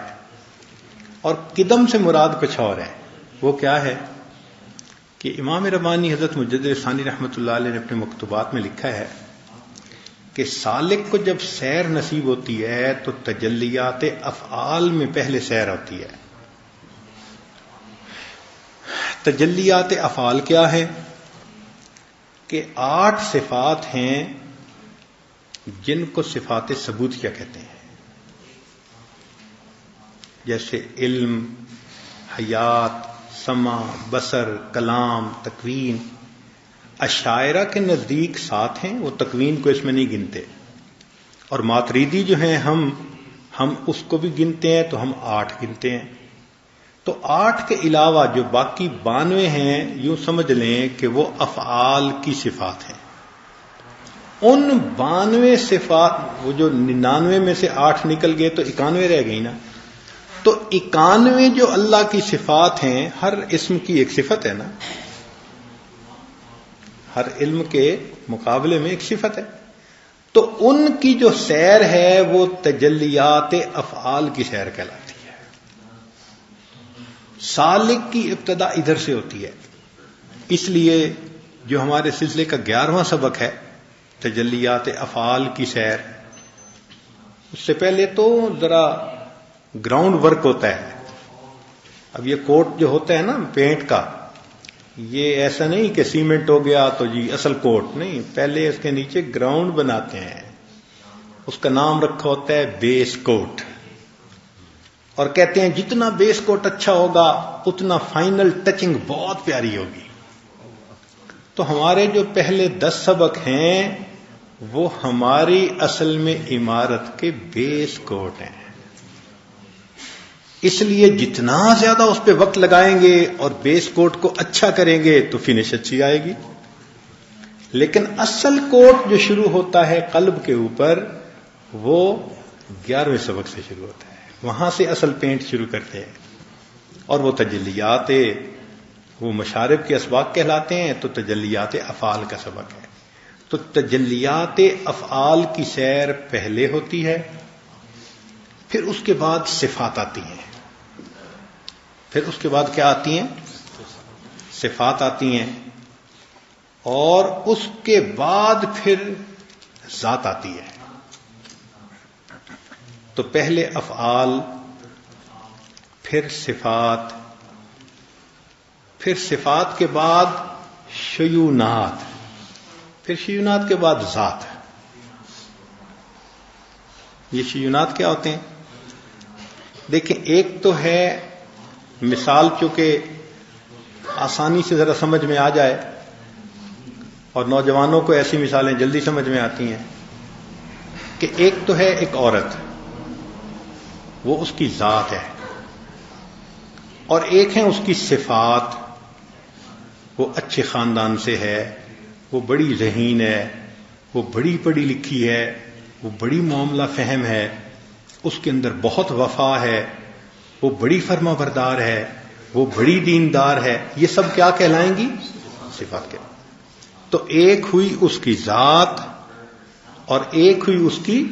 اور قدم سے مراد کچھ اور ہے. وہ کیا ہے کہ امام ربانی حضرت مجدد ثانی رحمۃ اللہ علیہ نے اپنے مکتوبات میں لکھا ہے کہ سالک کو جب سیر نصیب ہوتی ہے تو تجلیات افعال میں پہلے سیر ہوتی ہے. تجلیات افعال کیا ہے؟ کہ 8 صفات ہیں جن کو صفات ثبوتیہ کہتے ہیں, جیسے علم, حیات, سمع, بصر, کلام, تکوین. اشاعرہ کے نزدیک 7 ہیں, وہ تکوین کو اس میں نہیں گنتے, اور ماتریدی جو ہیں ہم اس کو بھی گنتے ہیں تو ہم 8 گنتے ہیں. تو 8 کے علاوہ جو باقی 92 ہیں, یوں سمجھ لیں کہ وہ افعال کی صفات ہیں. ان 92 صفات, وہ جو 99 میں سے 8 نکل گئے تو 91 رہ گئی نا. تو 91 جو اللہ کی صفات ہیں, ہر اسم کی ایک صفت ہے نا, ہر علم کے مقابلے میں ایک صفت ہے. تو ان کی جو سیر ہے وہ تجلیات افعال کی سیر کہلاتی ہے. سالک کی ابتدا ادھر سے ہوتی ہے. اس لیے جو ہمارے سلسلے کا 11واں سبق ہے تجلیات افعال کی سیر, اس سے پہلے تو ذرا گراؤنڈ ورک ہوتا ہے. اب یہ کوٹ جو ہوتا ہے نا پینٹ کا, یہ ایسا نہیں کہ سیمنٹ ہو گیا تو جی اصل کوٹ نہیں, پہلے اس کے نیچے گراؤنڈ بناتے ہیں, اس کا نام رکھا ہوتا ہے بیس کوٹ, اور کہتے ہیں جتنا بیس کوٹ اچھا ہوگا اتنا فائنل ٹچنگ بہت پیاری ہوگی. تو ہمارے جو پہلے 10 سبق ہیں وہ ہماری اصل میں عمارت کے بیس کوٹ ہیں. اس لیے جتنا زیادہ اس پہ وقت لگائیں گے اور بیس کوٹ کو اچھا کریں گے تو فنش اچھی آئے گی. لیکن اصل کوٹ جو شروع ہوتا ہے قلب کے اوپر وہ 11ویں سبق سے شروع ہوتا ہے, وہاں سے اصل پینٹ شروع کرتے ہیں. اور وہ تجلیات وہ مشارب کے اسباق کہلاتے ہیں، تو تجلیات افعال کا سبق ہے. تو تجلیات افعال کی سیر پہلے ہوتی ہے، پھر اس کے بعد صفات آتی ہیں. پھر اس کے بعد کیا آتی ہیں؟ صفات آتی ہیں، اور اس کے بعد پھر ذات آتی ہے. تو پہلے افعال، پھر صفات، پھر صفات کے بعد شیونات، پھر شیونات کے بعد ذات. یہ شیونات کیا ہوتے ہیں؟ دیکھیں، ایک تو ہے مثال، چونکہ آسانی سے ذرا سمجھ میں آ جائے، اور نوجوانوں کو ایسی مثالیں جلدی سمجھ میں آتی ہیں، کہ ایک تو ہے ایک عورت، وہ اس کی ذات ہے، اور ایک ہیں اس کی صفات، وہ اچھے خاندان سے ہے، وہ بڑی ذہین ہے، وہ بڑی پڑھی لکھی ہے، وہ بڑی معاملہ فہم ہے، اس کے اندر بہت وفا ہے، وہ بڑی فرما بردار ہے، وہ بڑی دیندار ہے. یہ سب کیا کہلائیں گی؟ صفات کے. تو ایک ہوئی اس کی ذات اور ایک ہوئی اس کی.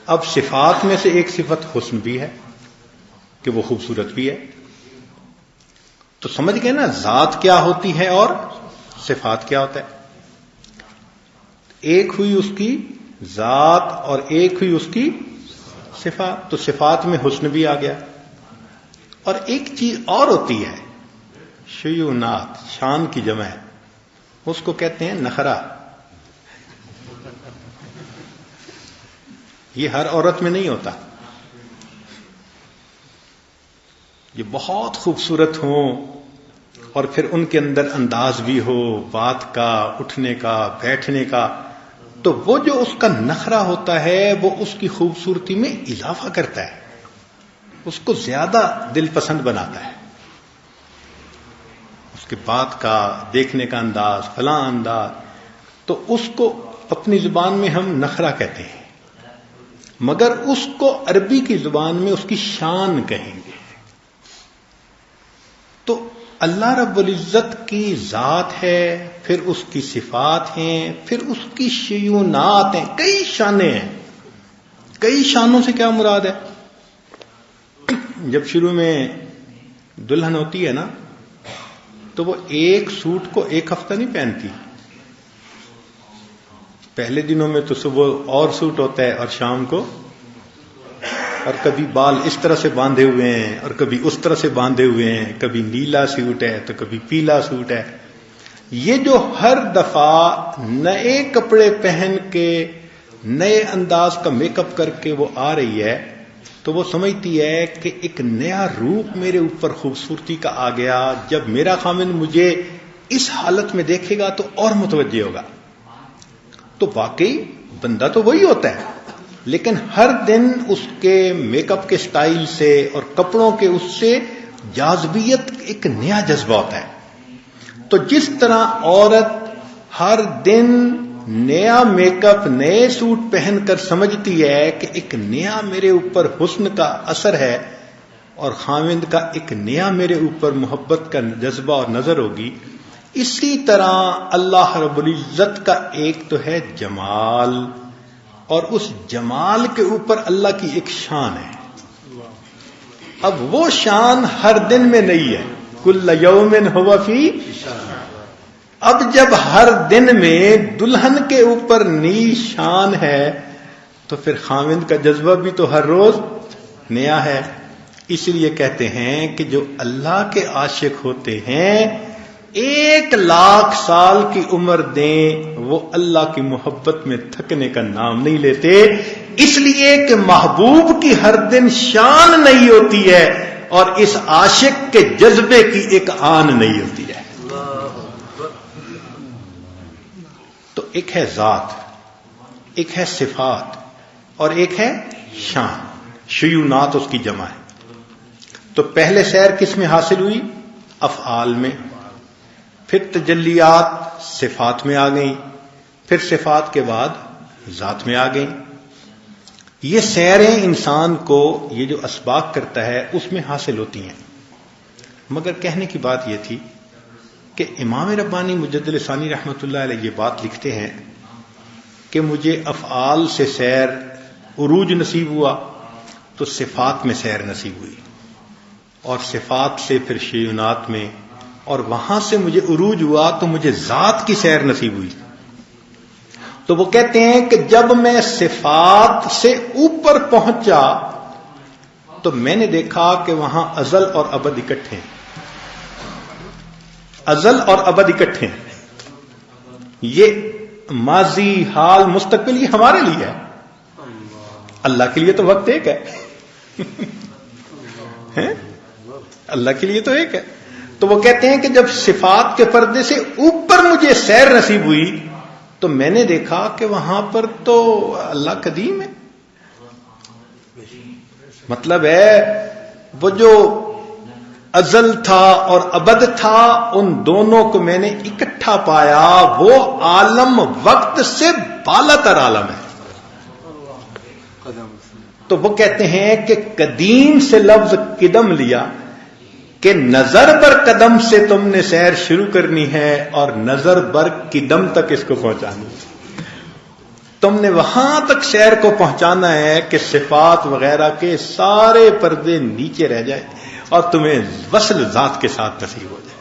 اب صفات میں سے ایک صفت حسن بھی ہے کہ وہ خوبصورت بھی ہے. تو سمجھ گئے نا ذات کیا ہوتی ہے اور صفات کیا ہوتا ہے. ایک ہوئی اس کی ذات اور ایک ہوئی اس کی صفات. تو صفات میں حسن بھی آ گیا. اور ایک چیز اور ہوتی ہے، شیونات، شان کی جمع ہے، اس کو کہتے ہیں نخرہ. یہ ہر عورت میں نہیں ہوتا. یہ بہت خوبصورت ہوں اور پھر ان کے اندر انداز بھی ہو بات کا، اٹھنے کا، بیٹھنے کا، تو وہ جو اس کا نخرہ ہوتا ہے وہ اس کی خوبصورتی میں اضافہ کرتا ہے، اس کو زیادہ دل پسند بناتا ہے. اس کے بات کا، دیکھنے کا انداز، فلاں انداز، تو اس کو اپنی زبان میں ہم نخرہ کہتے ہیں، مگر اس کو عربی کی زبان میں اس کی شان کہیں گے. تو اللہ رب العزت کی ذات ہے، پھر اس کی صفات ہیں، پھر اس کی شیونات ہیں. کئی شانیں ہیں. کئی شانوں سے کیا مراد ہے؟ جب شروع میں دلہن ہوتی ہے نا، تو وہ ایک سوٹ کو ایک ہفتہ نہیں پہنتی. پہلے دنوں میں تو صبح اور سوٹ ہوتا ہے اور شام کو، اور کبھی بال اس طرح سے باندھے ہوئے ہیں اور کبھی اس طرح سے باندھے ہوئے ہیں، کبھی نیلا سوٹ ہے تو کبھی پیلا سوٹ ہے. یہ جو ہر دفعہ نئے کپڑے پہن کے نئے انداز کا میک اپ کر کے وہ آ رہی ہے، تو وہ سمجھتی ہے کہ ایک نیا روپ میرے اوپر خوبصورتی کا آ گیا. جب میرا خامن مجھے اس حالت میں دیکھے گا تو اور متوجہ ہوگا. تو واقعی بندہ تو وہی ہوتا ہے، لیکن ہر دن اس کے میک اپ کے سٹائل سے اور کپڑوں کے اس سے جاذبیت ایک نیا جذبہ ہوتا ہے. تو جس طرح عورت ہر دن نیا میک اپ، نئے سوٹ پہن کر سمجھتی ہے کہ ایک نیا میرے اوپر حسن کا اثر ہے اور خاوند کا ایک نیا میرے اوپر محبت کا جذبہ اور نظر ہوگی، اسی طرح اللہ رب العزت کا ایک تو ہے جمال، اور اس جمال کے اوپر اللہ کی ایک شان ہے. اب وہ شان ہر دن میں نہیں ہے. کل یوم ہوا فی. اب جب ہر دن میں دلہن کے اوپر نئی شان ہے تو پھر خاوند کا جذبہ بھی تو ہر روز نیا ہے. اس لیے کہتے ہیں کہ جو اللہ کے عاشق ہوتے ہیں 1,00,000 سال کی عمر دیں وہ اللہ کی محبت میں تھکنے کا نام نہیں لیتے، اس لیے کہ محبوب کی ہر دن شان نہیں ہوتی ہے اور اس عاشق کے جذبے کی ایک آن نہیں ہوتی ہے. تو ایک ہے ذات، ایک ہے صفات اور ایک ہے شان. شیونات اس کی جمع ہے. تو پہلے سیر کس میں حاصل ہوئی؟ افعال میں. پھر تجلیات صفات میں آ گئیں، پھر صفات کے بعد ذات میں آ گئیں. یہ سیریں انسان کو یہ جو اسباق کرتا ہے اس میں حاصل ہوتی ہیں. مگر کہنے کی بات یہ تھی کہ امام ربانی مجدد ثانی رحمۃ اللہ علیہ یہ بات لکھتے ہیں کہ مجھے افعال سے سیر عروج نصیب ہوا تو صفات میں سیر نصیب ہوئی، اور صفات سے پھر شیونات میں، اور وہاں سے مجھے عروج ہوا تو مجھے ذات کی سیر نصیب ہوئی۔ تو وہ کہتے ہیں کہ جب میں صفات سے اوپر پہنچا تو میں نے دیکھا کہ وہاں ازل اور ابد اکٹھے ہیں، ازل اور ابد اکٹھے ہیں، یہ ماضی، حال، مستقبل، یہ ہمارے لیے ہے، اللہ کے لیے تو وقت ایک ہے اللہ کے لیے تو ایک ہے۔ تو وہ کہتے ہیں کہ جب صفات کے پردے سے اوپر مجھے سیر نصیب ہوئی تو میں نے دیکھا کہ وہاں پر تو اللہ قدیم ہے، مطلب ہے وہ جو ازل تھا اور ابد تھا ان دونوں کو میں نے اکٹھا پایا، وہ عالم وقت سے بالا تر عالم ہے۔ تو وہ کہتے ہیں کہ قدیم سے لفظ قدم لیا کہ نظر بر قدم سے تم نے سیر شروع کرنی ہے اور نظر بر قدم تک اس کو پہنچانی ہے، تم نے وہاں تک سیر کو پہنچانا ہے کہ صفات وغیرہ کے سارے پردے نیچے رہ جائے اور تمہیں وصل ذات کے ساتھ نصیب ہو جائے۔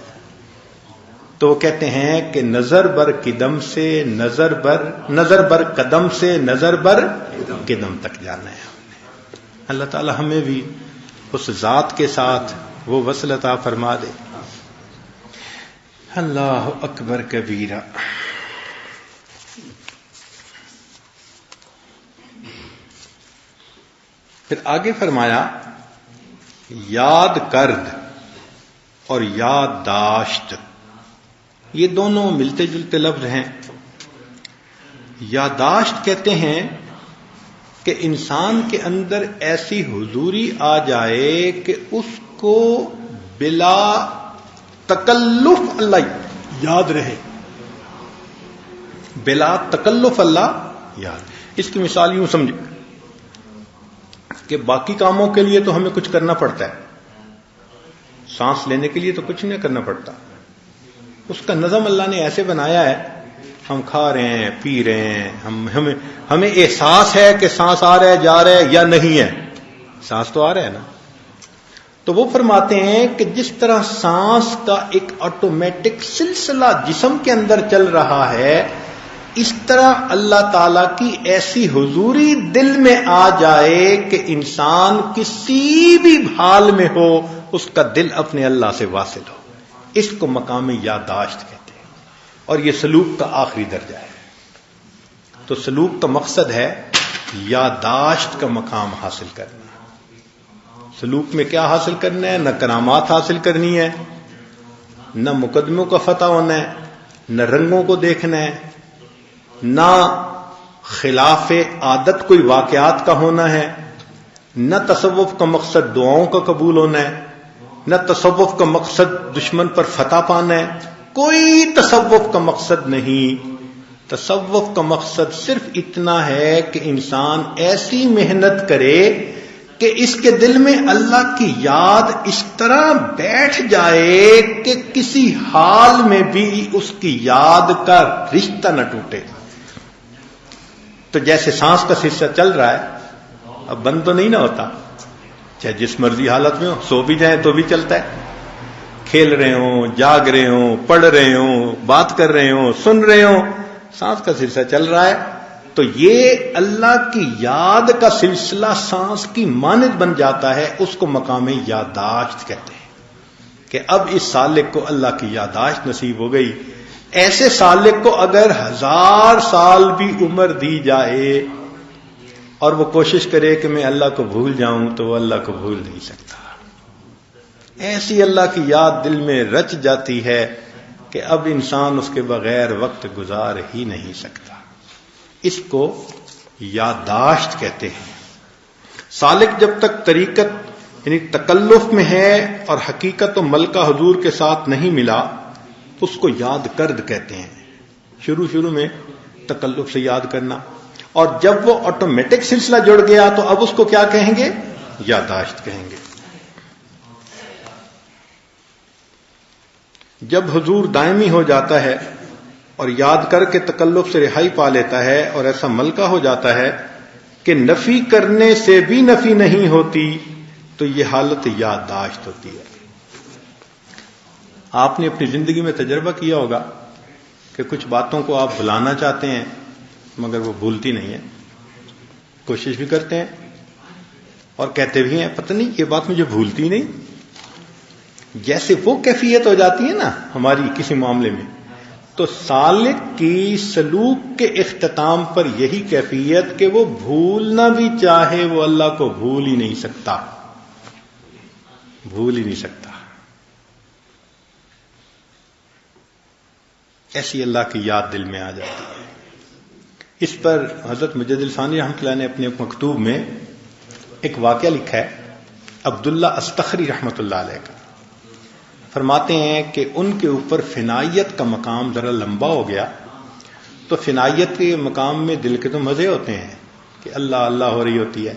تو وہ کہتے ہیں کہ نظر بر قدم سے نظر بر قدم سے نظر بر قدم تک جانا ہے۔ اللہ تعالی ہمیں بھی اس ذات کے ساتھ وہ وصل عطا فرما دے۔ اللہ اکبر کبیرہ۔ پھر آگے فرمایا یاد کرد اور یادداشت، یہ دونوں ملتے جلتے لفظ ہیں۔ یادداشت کہتے ہیں کہ انسان کے اندر ایسی حضوری آ جائے کہ اس کو بلا تکلف اللہ یاد رہے، بلا تکلف اللہ یاد۔ اس کی مثال یوں سمجھے کہ باقی کاموں کے لیے تو ہمیں کچھ کرنا پڑتا ہے، سانس لینے کے لیے تو کچھ نہیں کرنا پڑتا، اس کا نظم اللہ نے ایسے بنایا ہے، ہم کھا رہے ہیں، پی رہے ہیں، ہمیں احساس ہے کہ سانس آ رہا ہے، جا رہا ہے یا نہیں ہے، سانس تو آ رہا ہے نا۔ تو وہ فرماتے ہیں کہ جس طرح سانس کا ایک آٹومیٹک سلسلہ جسم کے اندر چل رہا ہے، اس طرح اللہ تعالی کی ایسی حضوری دل میں آ جائے کہ انسان کسی بھی حال میں ہو اس کا دل اپنے اللہ سے واصل ہو، اس کو مقام یادداشت کہتے ہیں، اور یہ سلوک کا آخری درجہ ہے۔ تو سلوک کا مقصد ہے یادداشت کا مقام حاصل کرنا۔ سلوک میں کیا حاصل کرنا ہے؟ نہ کرامات حاصل کرنی ہے، نہ مقدموں کا فتح ہونا ہے، نہ رنگوں کو دیکھنا ہے، نہ خلاف عادت کوئی واقعات کا ہونا ہے، نہ تصوف کا مقصد دعاؤں کا قبول ہونا ہے، نہ تصوف کا مقصد دشمن پر فتح پانا ہے، کوئی تصوف کا مقصد نہیں۔ تصوف کا مقصد صرف اتنا ہے کہ انسان ایسی محنت کرے کہ اس کے دل میں اللہ کی یاد اس طرح بیٹھ جائے کہ کسی حال میں بھی اس کی یاد کا رشتہ نہ ٹوٹے۔ تو جیسے سانس کا سلسلہ چل رہا ہے، اب بند تو نہیں نہ ہوتا، چاہے جس مرضی حالت میں ہو، سو بھی جائیں تو بھی چلتا ہے، کھیل رہے ہوں، جاگ رہے ہوں، پڑھ رہے ہوں، بات کر رہے ہوں، سن رہے ہوں، سانس کا سلسلہ چل رہا ہے۔ تو یہ اللہ کی یاد کا سلسلہ سانس کی مانند بن جاتا ہے، اس کو مقام یادداشت کہتے ہیں کہ اب اس سالک کو اللہ کی یادداشت نصیب ہو گئی۔ ایسے سالک کو اگر 1000 سال بھی عمر دی جائے اور وہ کوشش کرے کہ میں اللہ کو بھول جاؤں تو وہ اللہ کو بھول نہیں سکتا۔ ایسی اللہ کی یاد دل میں رچ جاتی ہے کہ اب انسان اس کے بغیر وقت گزار ہی نہیں سکتا۔ اس کو یادداشت کہتے ہیں۔ سالک جب تک طریقت یعنی تکلف میں ہے اور حقیقت و ملکہ حضور کے ساتھ نہیں ملا، اس کو یاد کرد کہتے ہیں۔ شروع میں تکلف سے یاد کرنا، اور جب وہ آٹومیٹک سلسلہ جڑ گیا تو اب اس کو کیا کہیں گے؟ یادداشت کہیں گے۔ جب حضور دائمی ہو جاتا ہے اور یاد کر کے تکلف سے رہائی پا لیتا ہے اور ایسا ملکہ ہو جاتا ہے کہ نفی کرنے سے بھی نفی نہیں ہوتی، تو یہ حالت یادداشت ہوتی ہے۔ آپ نے اپنی زندگی میں تجربہ کیا ہوگا کہ کچھ باتوں کو آپ بھلانا چاہتے ہیں مگر وہ بھولتی نہیں ہے، کوشش بھی کرتے ہیں اور کہتے بھی ہیں پتہ نہیں یہ بات مجھے بھولتی نہیں۔ جیسے وہ کیفیت ہو جاتی ہے نا ہماری کسی معاملے میں، تو سالک کی سلوک کے اختتام پر یہی کیفیت کہ وہ بھولنا بھی چاہے وہ اللہ کو بھول ہی نہیں سکتا، بھول ہی نہیں سکتا۔ ایسی اللہ کی یاد دل میں آ جاتی ہے۔ اس پر حضرت مجدد ثانی رحمۃ اللہ نے اپنے مکتوب میں ایک واقعہ لکھا ہے، عبداللہ استخری رحمۃ اللہ علیہ کا۔ فرماتے ہیں کہ ان کے اوپر فنائیت کا مقام ذرا لمبا ہو گیا، تو فنائیت کے مقام میں دل کے تو مزے ہوتے ہیں کہ اللہ اللہ ہو رہی ہوتی ہے،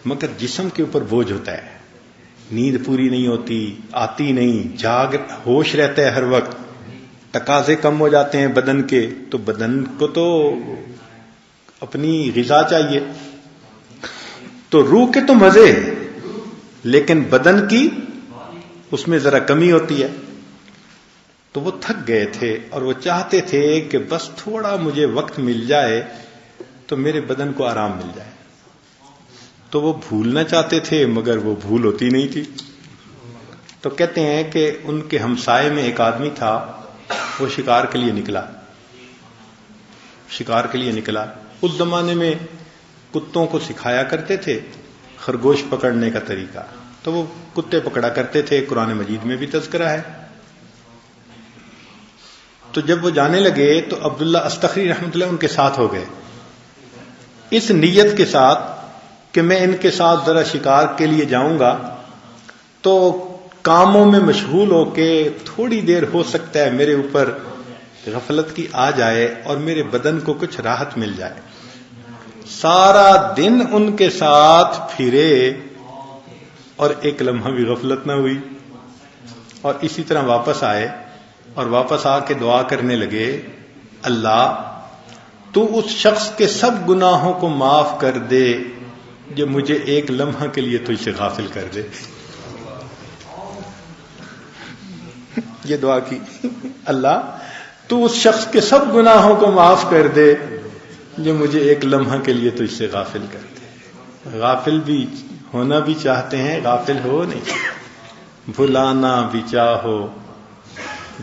مگر جسم کے اوپر بوجھ ہوتا ہے، نیند پوری نہیں ہوتی، آتی نہیں، جاگ ہوش رہتا ہے ہر وقت، تقاضے کم ہو جاتے ہیں بدن کے، تو بدن کو تو اپنی غذا چاہیے، تو روح کے تو مزے لیکن بدن کی اس میں ذرا کمی ہوتی ہے۔ تو وہ تھک گئے تھے اور وہ چاہتے تھے کہ بس تھوڑا مجھے وقت مل جائے تو میرے بدن کو آرام مل جائے، تو وہ بھولنا چاہتے تھے مگر وہ بھول ہوتی نہیں تھی۔ تو کہتے ہیں کہ ان کے ہمسائے میں ایک آدمی تھا، وہ شکار کے لیے نکلا، شکار کے لیے نکلا۔ اس زمانے میں کتوں کو سکھایا کرتے تھے خرگوش پکڑنے کا طریقہ، تو وہ کتے پکڑا کرتے تھے، قرآن مجید میں بھی تذکرہ ہے۔ تو جب وہ جانے لگے تو عبداللہ استخری رحمۃ اللہ ان کے ساتھ ہو گئے، اس نیت کے ساتھ کہ میں ان کے ساتھ ذرا شکار کے لیے جاؤں گا تو کاموں میں مشغول ہو کے تھوڑی دیر ہو سکتا ہے میرے اوپر غفلت کی آ جائے اور میرے بدن کو کچھ راحت مل جائے۔ سارا دن ان کے ساتھ پھرے اور ایک لمحہ بھی غفلت نہ ہوئی، اور اسی طرح واپس آئے اور واپس آ کے دعا کرنے لگے، اللہ تو اس شخص کے سب گناہوں کو معاف کر دے جو مجھے ایک لمحہ کے لیے تجھ سے غافل کر دے۔ یہ دعا کی، اللہ تو اس شخص کے سب گناہوں کو معاف کر دے جو مجھے ایک لمحہ کے لیے تجھ سے غافل کر دے۔ غافل بھی ہونا بھی چاہتے ہیں، غافل ہو نہیں، بھلانا بھی چاہو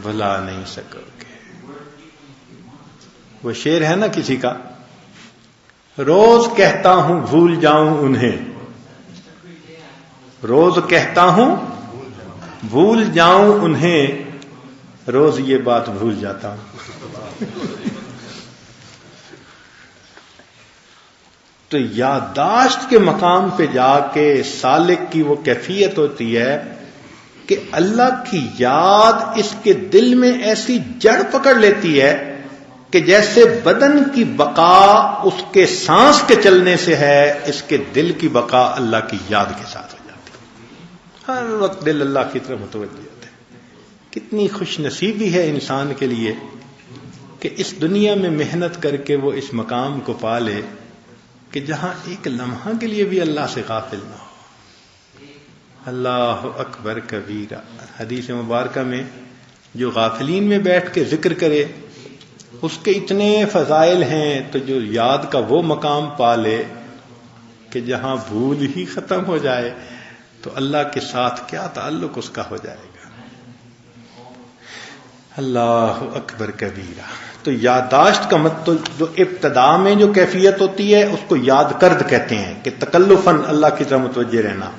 بھلا نہیں سکو گے۔ وہ شعر ہے نا کسی کا، روز کہتا ہوں بھول جاؤں انہیں، روز کہتا ہوں بھول جاؤں انہیں، روز یہ بات بھول جاتا ہوں۔ تو یادداشت کے مقام پہ جا کے سالک کی وہ کیفیت ہوتی ہے کہ اللہ کی یاد اس کے دل میں ایسی جڑ پکڑ لیتی ہے کہ جیسے بدن کی بقا اس کے سانس کے چلنے سے ہے، اس کے دل کی بقا اللہ کی یاد کے ساتھ ہو جاتی ہے۔ ہر وقت دل اللہ کی طرف متوجہ ہوتا ہے۔ کتنی خوش نصیبی ہے انسان کے لیے کہ اس دنیا میں محنت کر کے وہ اس مقام کو پا لے کہ جہاں ایک لمحہ کے لیے بھی اللہ سے غافل نہ ہو۔ اللہ اکبر کبیرہ، حدیث مبارکہ میں جو غافلین میں بیٹھ کے ذکر کرے اس کے اتنے فضائل ہیں، تو جو یاد کا وہ مقام پا لے کہ جہاں بھول ہی ختم ہو جائے تو اللہ کے ساتھ کیا تعلق اس کا ہو جائے گا۔ اللہ اکبر کبیرہ۔ تو یادداشت کا مطلب جو ابتدا میں جو کیفیت ہوتی ہے اس کو یاد کرد کہتے ہیں کہ تکلفاً اللہ کی طرف متوجہ رہنا،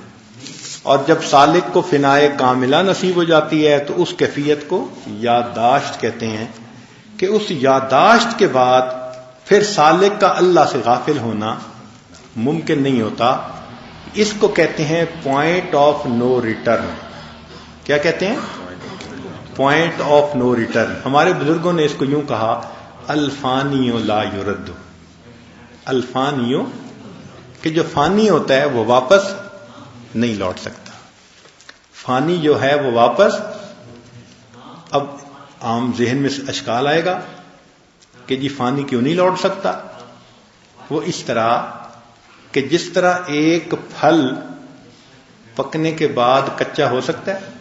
اور جب سالک کو فنائے کاملہ نصیب ہو جاتی ہے تو اس کیفیت کو یادداشت کہتے ہیں کہ اس یادداشت کے بعد پھر سالک کا اللہ سے غافل ہونا ممکن نہیں ہوتا۔ اس کو کہتے ہیں پوائنٹ آف نو ریٹرن۔ کیا کہتے ہیں؟ Point of no return. ہمارے بزرگوں نے اس کو یوں کہا، الفانیو لا یرد۔ الفانیو کہ جو فانی ہوتا ہے وہ واپس نہیں لوٹ سکتا، فانی جو ہے وہ واپس۔ اب عام ذہن میں اشکال آئے گا کہ جی فانی کیوں نہیں لوٹ سکتا؟ وہ اس طرح کہ جس طرح ایک پھل پکنے کے بعد کچا ہو سکتا ہے،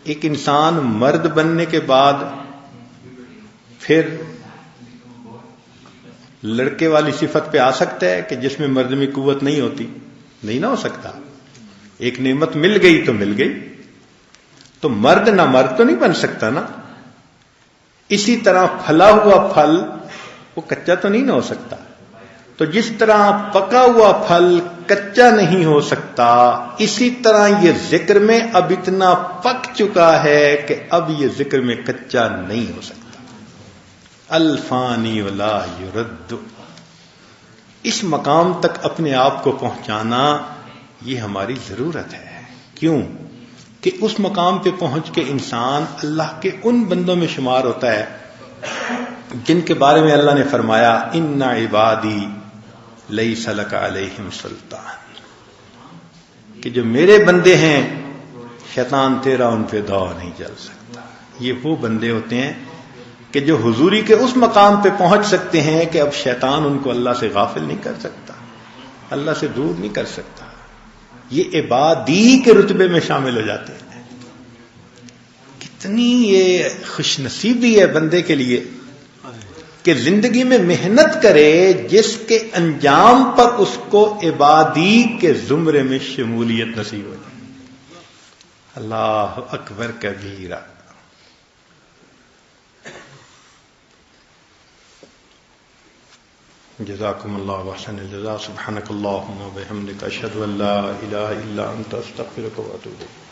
ایک انسان مرد بننے کے بعد پھر لڑکے والی صفت پہ آ سکتا ہے کہ جس میں مرد میں قوت نہیں ہوتی؟ نہیں نہ ہو سکتا. ایک نعمت مل گئی تو مل گئی، تو مرد نہ مرد تو نہیں بن سکتا نا. اسی طرح پھلا ہوا پھل وہ کچا تو نہیں نہ ہو سکتا. تو جس طرح پکا ہوا پھل کچا نہیں ہو سکتا، اسی طرح یہ ذکر میں اب اتنا پک چکا ہے کہ اب یہ ذکر میں کچا نہیں ہو سکتا. الفانی ولا یرد، اس مقام تک اپنے آپ کو پہنچانا یہ ہماری ضرورت ہے. کیوں؟ کہ اس مقام پہ پہنچ کے انسان اللہ کے ان بندوں میں شمار ہوتا ہے جن کے بارے میں اللہ نے فرمایا ان عبادی لیس لک علیہم سلطان، کہ جو میرے بندے ہیں شیطان تیرا ان پہ داؤ نہیں چل سکتا. یہ وہ بندے ہوتے ہیں کہ جو حضوری کے اس مقام پہ پہنچ سکتے ہیں کہ اب شیطان ان کو اللہ سے غافل نہیں کر سکتا، اللہ سے دور نہیں کر سکتا. یہ عبادی کے رتبے میں شامل ہو جاتے ہیں. کتنی یہ خوش نصیبی ہے بندے کے لیے کہ زندگی میں محنت کرے جس کے انجام پر اس کو عبادی کے زمرے میں شمولیت نصیب ہو جائے. اللہ اکبر کبیرہ. جزاکم اللہ احسن الجزاء. سبحانک اللہم و بحمدک اشہد ان لا الہ الا انت استغفرک و اتوب الیک.